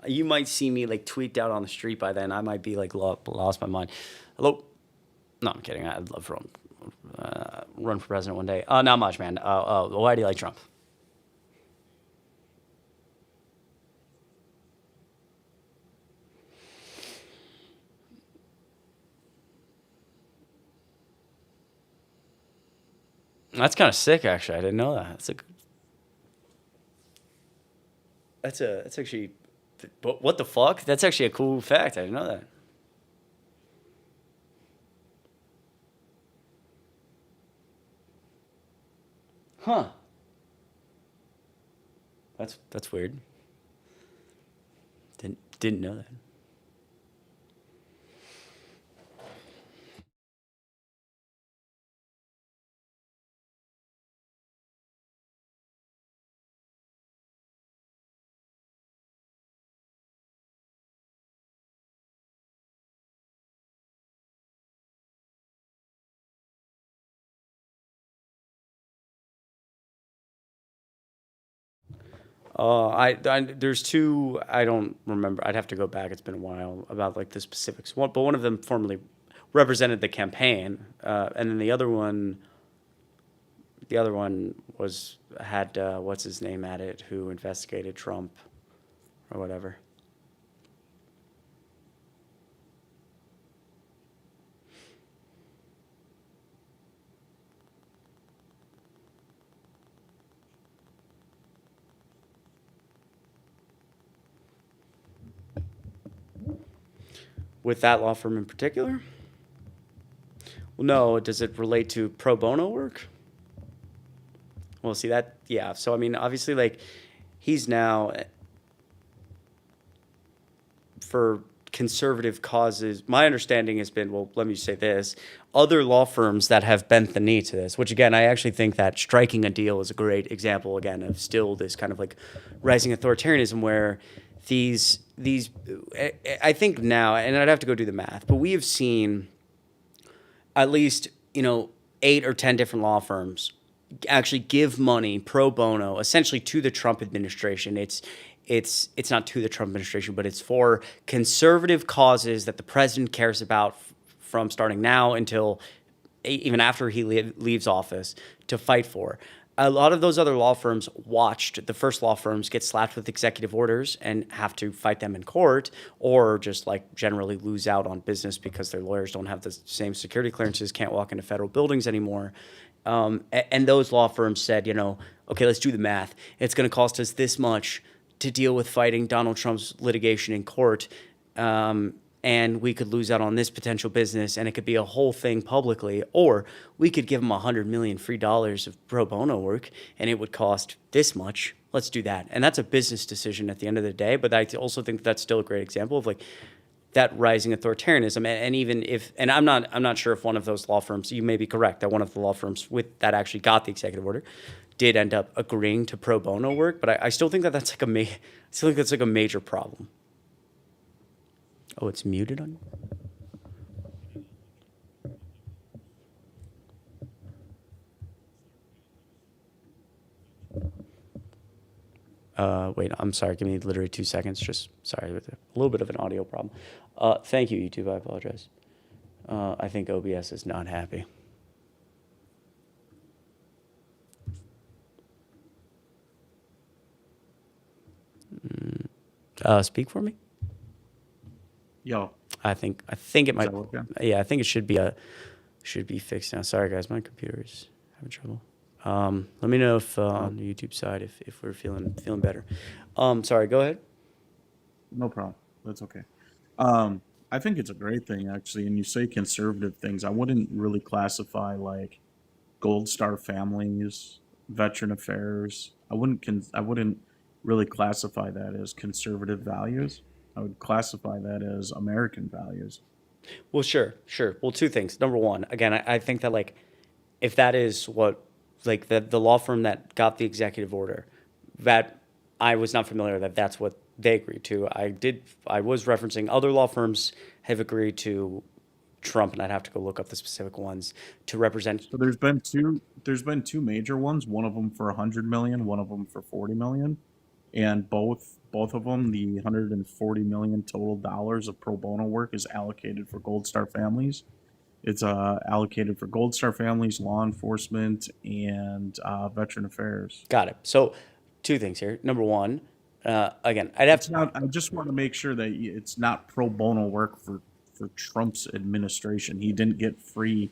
A: You might see me like tweaked out on the street by then. I might be like lost my mind. Hello? No, I'm kidding. I'd love to run for president one day. Not much, man. Why do you like Trump? That's kind of sick, actually. I didn't know that. That's actually, what the fuck? That's actually a cool fact. I didn't know that. Huh. That's weird. Didn't know that. There's two. I don't remember. I'd have to go back. It's been a while about like the specifics. But one of them formerly represented the campaign, and then the other one had what's his name at it, who investigated Trump, or whatever. With that law firm in particular? Well, no. Does it relate to pro bono work? Well, see that, yeah. So I mean, obviously, like, he's now for conservative causes. My understanding has been, well, let me say this: other law firms that have bent the knee to this. Which again, I actually think that striking a deal is a great example again of still this kind of like rising authoritarianism where these I think now, and I'd have to go do the math, but we have seen at least 8 or 10 different law firms actually give money pro bono essentially to the Trump administration. It's not to the Trump administration, but it's for conservative causes that the president cares about from starting now until even after he leaves office to fight for. A lot of those other law firms watched the first law firms get slapped with executive orders and have to fight them in court, or just like generally lose out on business because their lawyers don't have the same security clearances, can't walk into federal buildings anymore. And those law firms said, okay, let's do the math. It's going to cost us this much to deal with fighting Donald Trump's litigation in court. And we could lose out on this potential business, and it could be a whole thing publicly, or we could give them $100 million free dollars of pro bono work, and it would cost this much. Let's do that. And that's a business decision at the end of the day. But I also think that's still a great example of like that rising authoritarianism. And even if, and I'm not sure if one of those law firms, you may be correct that one of the law firms that actually got the executive order did end up agreeing to pro bono work. But I still think that's like a major problem. Oh, it's muted on you? Wait, I'm sorry. Give me literally 2 seconds. Just sorry with a little bit of an audio problem. Thank you, YouTube. I apologize. I think OBS is not happy. Speak for me.
H: Yo,
A: I think it might.
H: that working?
A: Yeah, I think it should be fixed now. Sorry, guys, my computer is having trouble. Let me know if on the YouTube side if we're feeling better. Sorry, go ahead.
H: No problem. That's okay. I think it's a great thing actually. And you say conservative things. I wouldn't really classify like Gold Star families, veteran affairs. I wouldn't really classify that as conservative values. I would classify that as American values.
A: Well, sure. Well, two things. Number one, again, I think that like if that is what like the law firm that got the executive order, that I was not familiar that that's what they agreed to. I was referencing other law firms have agreed to Trump, and I'd have to go look up the specific ones to represent.
H: So there's been two major ones, one of them for 100 million, one of them for 40 million. And both of them, the 140 million total dollars of pro bono work is allocated for Gold Star families. It's allocated for Gold Star families, law enforcement, and veteran affairs.
A: Got it. So two things here. Number one, again, I'd have
H: It's
A: to.
H: not. I just want to make sure that it's not pro bono work for Trump's administration. He didn't get free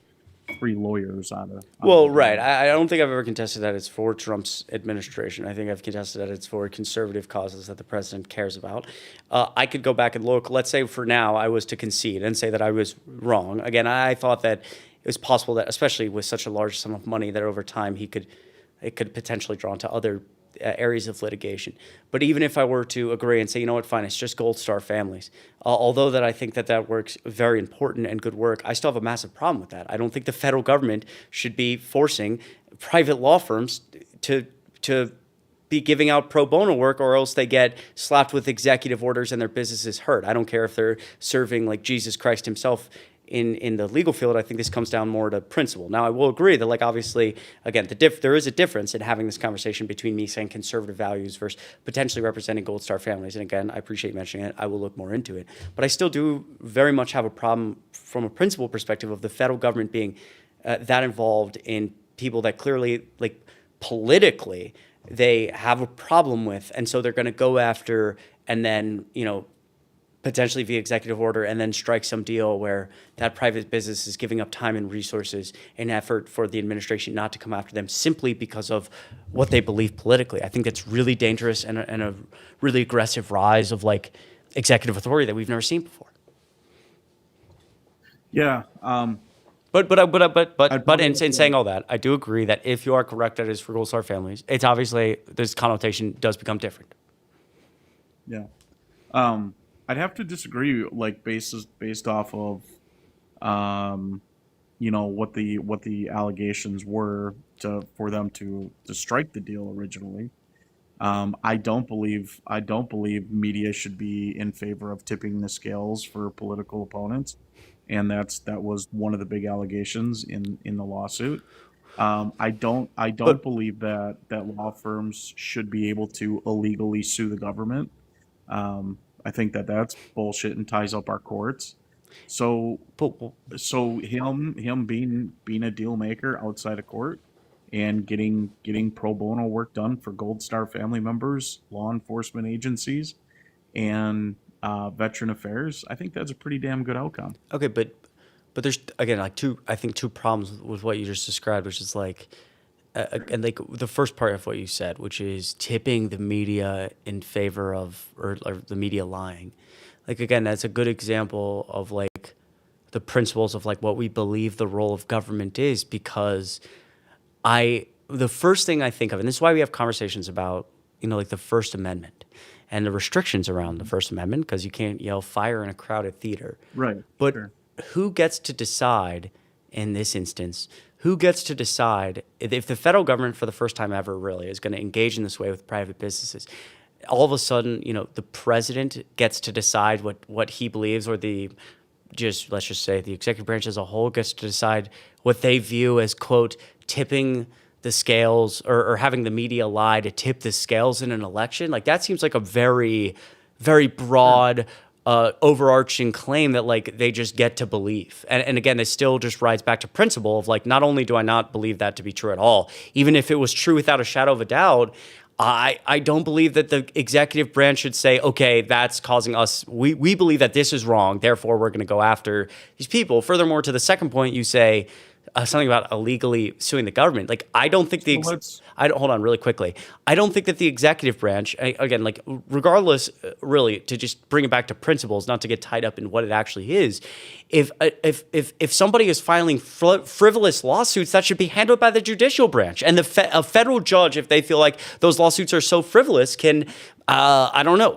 H: lawyers out of.
A: Well, right. I don't think I've ever contested that it's for Trump's administration. I think I've contested that it's for conservative causes that the president cares about. I could go back and look. Let's say for now I was to concede and say that I was wrong. Again, I thought that it was possible that, especially with such a large sum of money, that over time it could potentially draw into other areas of litigation. But even if I were to agree and say, you know what, fine, it's just Gold Star families, although that I think that work's very important and good work, I still have a massive problem with that. I don't think the federal government should be forcing private law firms to be giving out pro bono work, or else they get slapped with executive orders and their business is hurt. I don't care if they're serving like Jesus Christ himself in the legal field. I think this comes down more to principle. Now, I will agree that, like, obviously, again, there is a difference in having this conversation between me saying conservative values versus potentially representing Gold Star families. And again, I appreciate mentioning it. I will look more into it. But I still do very much have a problem from a principle perspective of the federal government being that involved in people that clearly, like, politically, they have a problem with. And so they're going to go after and then, potentially via executive order, and then strike some deal where that private business is giving up time and resources and effort for the administration not to come after them simply because of what they believe politically. I think that's really dangerous and a really aggressive rise of like executive authority that we've never seen before.
H: Yeah.
A: But in saying all that, I do agree that if you are correct that it is for Gold Star families, it's obviously this connotation does become different.
H: Yeah. I'd have to disagree, like based off of, what the allegations were for them to strike the deal originally. I don't believe media should be in favor of tipping the scales for political opponents, and that was one of the big allegations in the lawsuit. I don't believe that law firms should be able to illegally sue the government. I think that's bullshit and ties up our courts. So him being a deal maker outside of court and getting pro bono work done for Gold Star family members, law enforcement agencies, and veteran affairs, I think that's a pretty damn good outcome.
A: Okay, but there's again like two problems with what you just described, which is like. And like the first part of what you said, which is tipping the media in favor of, or the media lying. Like, again, that's a good example of like the principles of like what we believe the role of government is, because the first thing I think of, and this is why we have conversations about, like the First Amendment and the restrictions around the First Amendment, because you can't yell fire in a crowded theater.
H: Right.
A: But
H: sure.
A: Who gets to decide in this instance? Who gets to decide if the federal government, for the first time ever, really is going to engage in this way with private businesses? All of a sudden, the president gets to decide what he believes, or let's just say the executive branch as a whole gets to decide what they view as, quote, tipping the scales or having the media lie to tip the scales in an election, like that seems like a very, very broad, overarching claim that like they just get to believe. And again, this still just rides back to principle of like, not only do I not believe that to be true at all, even if it was true without a shadow of a doubt, I don't believe that the executive branch should say, okay, that's causing us, we believe that this is wrong, therefore we're going to go after these people. Furthermore, to the second point, you say something about illegally suing the government. Like, I don't think hold on really quickly. I don't think that the executive branch, again, like regardless, really, to just bring it back to principles, not to get tied up in what it actually is. If somebody is filing frivolous lawsuits, that should be handled by the judicial branch, and a federal judge, if they feel like those lawsuits are so frivolous, can I don't know,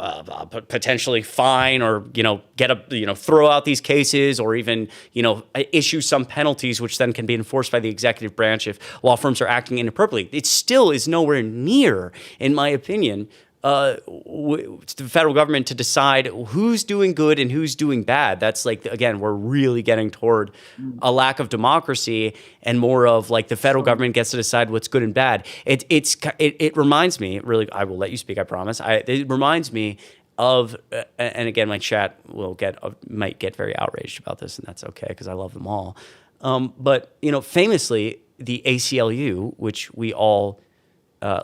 A: potentially fine or, throw out these cases or even, issue some penalties, which then can be enforced by the executive branch if law firms are acting inappropriately. It still is nowhere near, in my opinion, the federal government to decide who's doing good and who's doing bad. That's like, again, we're really getting toward a lack of democracy and more of like the federal government gets to decide what's good and bad. It reminds me, really, I will let you speak, I promise. It reminds me of, and again, my chat might get very outraged about this, and that's okay because I love them all. But famously, the ACLU, which we all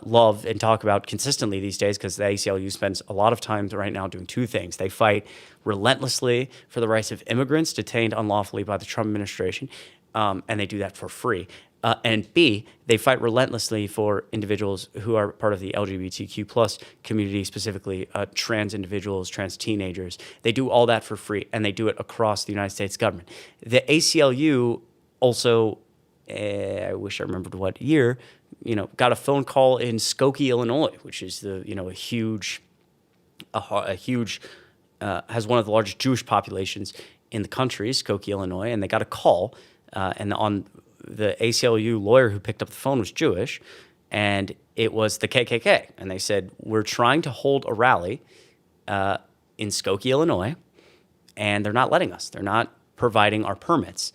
A: love and talk about consistently these days, because the ACLU spends a lot of time right now doing two things. They fight relentlessly for the rights of immigrants detained unlawfully by the Trump administration, and they do that for free. And B, they fight relentlessly for individuals who are part of the LGBTQ plus community, specifically trans individuals, trans teenagers. They do all that for free, and they do it across the United States government. The ACLU also, I wish I remembered what year, got a phone call in Skokie, Illinois, which is a huge, has one of the largest Jewish populations in the country, Skokie, Illinois, and they got a call, and on the ACLU lawyer who picked up the phone was Jewish, and it was the KKK, and they said, we're trying to hold a rally in Skokie, Illinois, and they're not letting us. They're not providing our permits.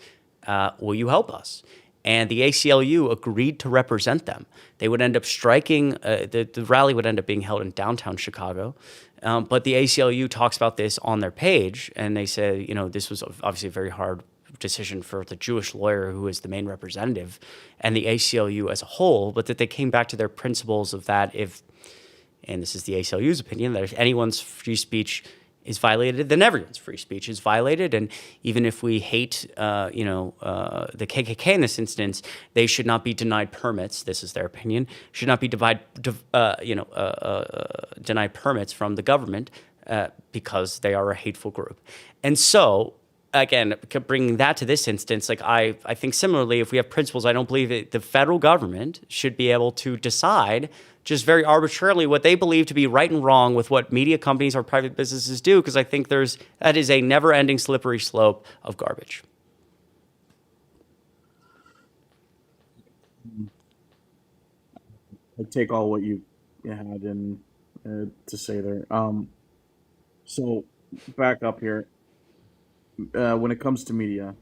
A: Will you help us? And the ACLU agreed to represent them. They would end up striking, the rally would end up being held in downtown Chicago. But the ACLU talks about this on their page, and they say, this was obviously a very hard decision for the Jewish lawyer who is the main representative and the ACLU as a whole, but that they came back to their principles of that and this is the ACLU's opinion, that if anyone's free speech is violated, then everyone's free speech is violated. And even if we hate, the KKK in this instance, they should not be denied permits. This is their opinion. Should not be denied permits from the government because they are a hateful group. And so, again, bringing that to this instance, like I think similarly, if we have principles, I don't believe the federal government should be able to decide just very arbitrarily what they believe to be right and wrong with what media companies or private businesses do, because I think that is a never-ending slippery slope of garbage.
H: I take all what you had in to say there. So back up here. When it comes to media,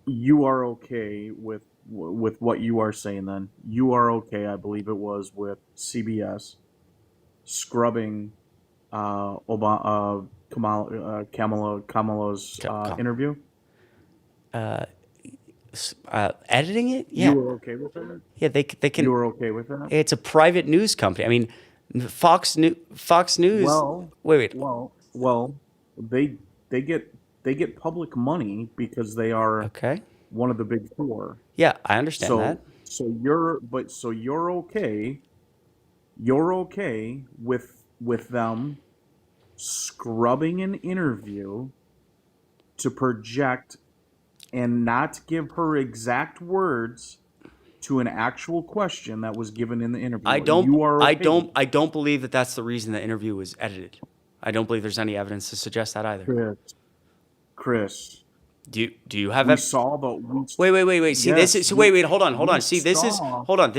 H: you are okay with what you are saying. Then you are okay, I believe it was, with CBS scrubbing Kamala's interview.
A: Editing it, yeah.
H: You were okay with that?
A: Yeah, they can.
H: You were okay with that?
A: It's a private news company. I mean, Fox News.
H: Well,
A: wait.
H: Well, they get public money because they are
A: okay.
H: One of the big four.
A: Yeah, I understand that.
H: So you're okay. You're okay with them scrubbing an interview to project and not give her exact words to an actual question that was given in the interview.
A: I don't believe that that's the reason the interview was edited. I don't believe there's any evidence to suggest that either.
H: Chris.
A: Do you have?
H: We saw the.
A: Wait. See,
H: yes,
A: this is. Wait. Hold on. See, this is. Hold on.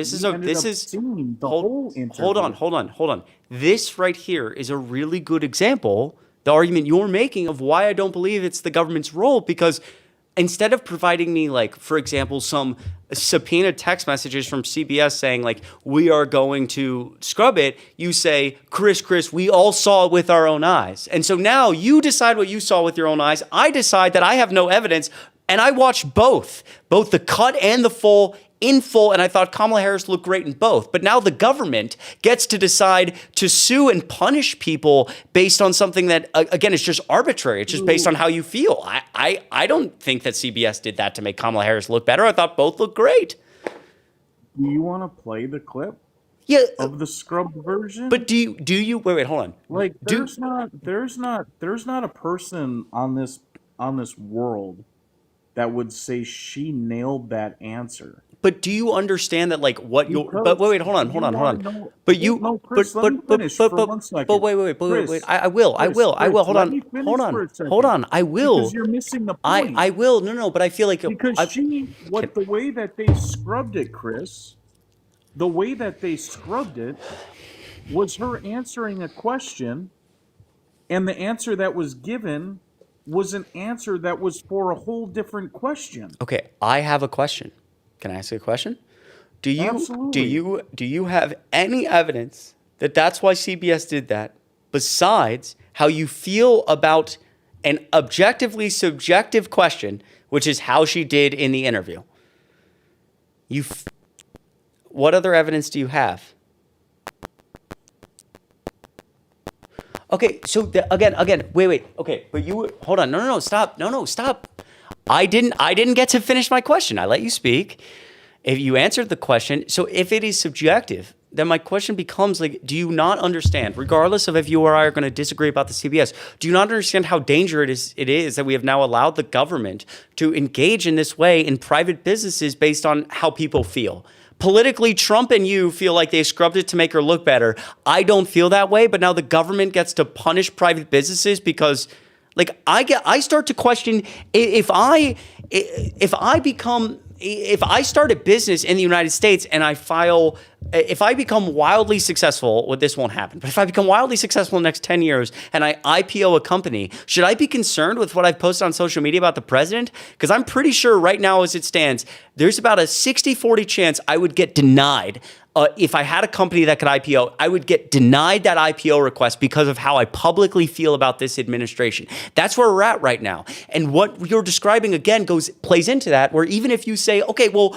A: Hold on. This right here is a really good example. The argument you're making of why I don't believe it's the government's role, because instead of providing me, like, for example, some subpoena text messages from CBS saying, like, we are going to scrub it, you say, Chris, we all saw it with our own eyes. And so now you decide what you saw with your own eyes. I decide that I have no evidence, and I watched both the cut and the full in full, and I thought Kamala Harris looked great in both. But now the government gets to decide to sue and punish people based on something that, again, is just arbitrary. It's just based on how you feel. I don't think that CBS did that to make Kamala Harris look better. I thought both looked great.
H: Do you want to play the clip?
A: Yeah,
H: Of the scrubbed version?
A: but do you wait, hold on.
H: Like there's not a person on this world that would say she nailed that answer.
A: But do you understand that, like, what you're?
H: Because
A: But wait, hold on.
H: you wanna know-
A: But you,
H: No, Chris, let me finish for 1 second.
A: but wait.
H: Chris,
A: I will.
H: Chris,
A: Hold
H: let me
A: on.
H: finish
A: Hold
H: for a
A: on.
H: second.
A: Hold on. I will.
H: Because you're missing the point.
A: I will. No. But I feel like
H: Because the way that they scrubbed it, Chris, the way that they scrubbed it was her answering a question, and the answer that was given was an answer that was for a whole different question.
A: Okay, I have a question. Can I ask you a question? Do you have any evidence that that's why CBS did that, besides how you feel about an objectively subjective question, which is how she did in the interview? What other evidence do you have? Okay, so again, wait. Okay, but you hold on. No, stop. No, stop. I didn't get to finish my question. I let you speak. If you answered the question, so if it is subjective, then my question becomes, like, do you not understand, regardless of if you or I are going to disagree about the CBS, do you not understand how dangerous it is that we have now allowed the government to engage in this way in private businesses based on how people feel? Politically, Trump and you feel like they scrubbed it to make her look better. I don't feel that way, but now the government gets to punish private businesses because, like, I start to question if I start a business in the United States and if I become wildly successful, well, this won't happen, but if I become wildly successful in the next 10 years and I IPO a company, should I be concerned with what I've posted on social media about the president? Because I'm pretty sure right now as it stands, there's about a 60-40 chance I would get denied. If I had a company that could IPO, I would get denied that IPO request because of how I publicly feel about this administration. That's where we're at right now. And what you're describing, again, plays into that, where even if you say, okay, well,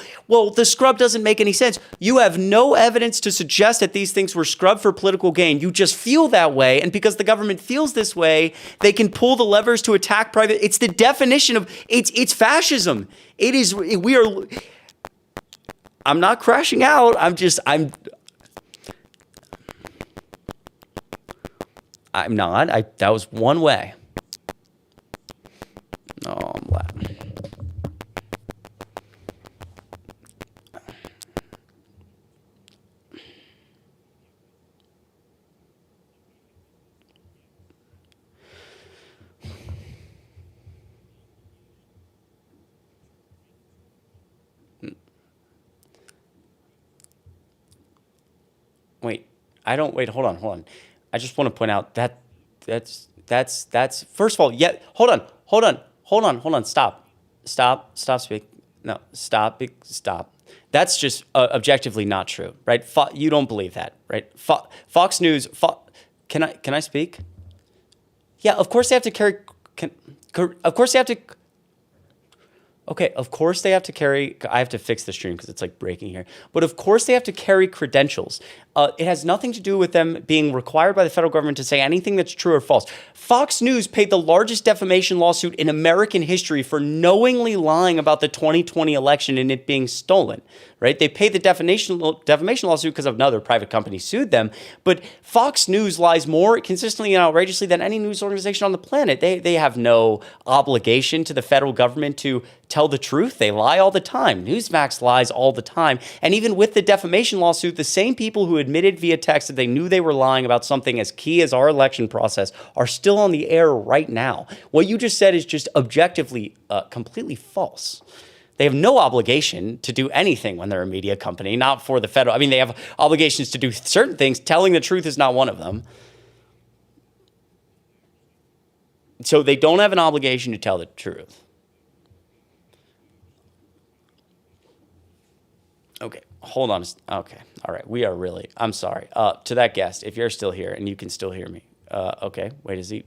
A: the scrub doesn't make any sense, you have no evidence to suggest that these things were scrubbed for political gain. You just feel that way. And because the government feels this way, they can pull the levers to attack private. It's the definition of, it's fascism. I'm not crashing out. I'm not. That was one way. Oh, I'm laughing. Hold on. I just want to point out that's first of all, yeah, hold on. Stop, speak. No, stop. That's just objectively not true, right? You don't believe that, right? Fox News, can I speak? Yeah, of course they have to carry, of course they have to, okay, of course they have to carry, I have to fix the stream because it's like breaking here, but of course they have to carry credentials. It has nothing to do with them being required by the federal government to say anything that's true or false. Fox News paid the largest defamation lawsuit in American history for knowingly lying about the 2020 election and it being stolen, right? They paid the defamation lawsuit because another private company sued them, but Fox News lies more consistently and outrageously than any news organization on the planet. They have no obligation to the federal government to tell the truth. They lie all the time. Newsmax lies all the time. And even with the defamation lawsuit, the same people who admitted via text that they knew they were lying about something as key as our election process are still on the air right now. What you just said is just objectively completely false. They have no obligation to do anything when they're a media company, not for the federal. I mean, they have obligations to do certain things. Telling the truth is not one of them. So they don't have an obligation to tell the truth. Okay, hold on. Okay, all right. We are really. I'm sorry. To that guest, if you're still here and you can still hear me. Okay, wait, is he?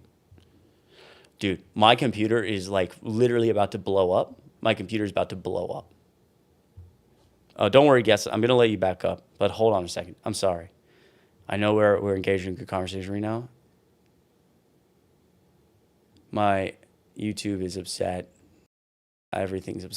A: Dude, my computer is like literally about to blow up. My computer is about to blow up. Don't worry, guest. I'm gonna let you back up, but hold on a second. I'm sorry. I know we're engaged in a good conversation right now. My YouTube is upset. Everything's upset.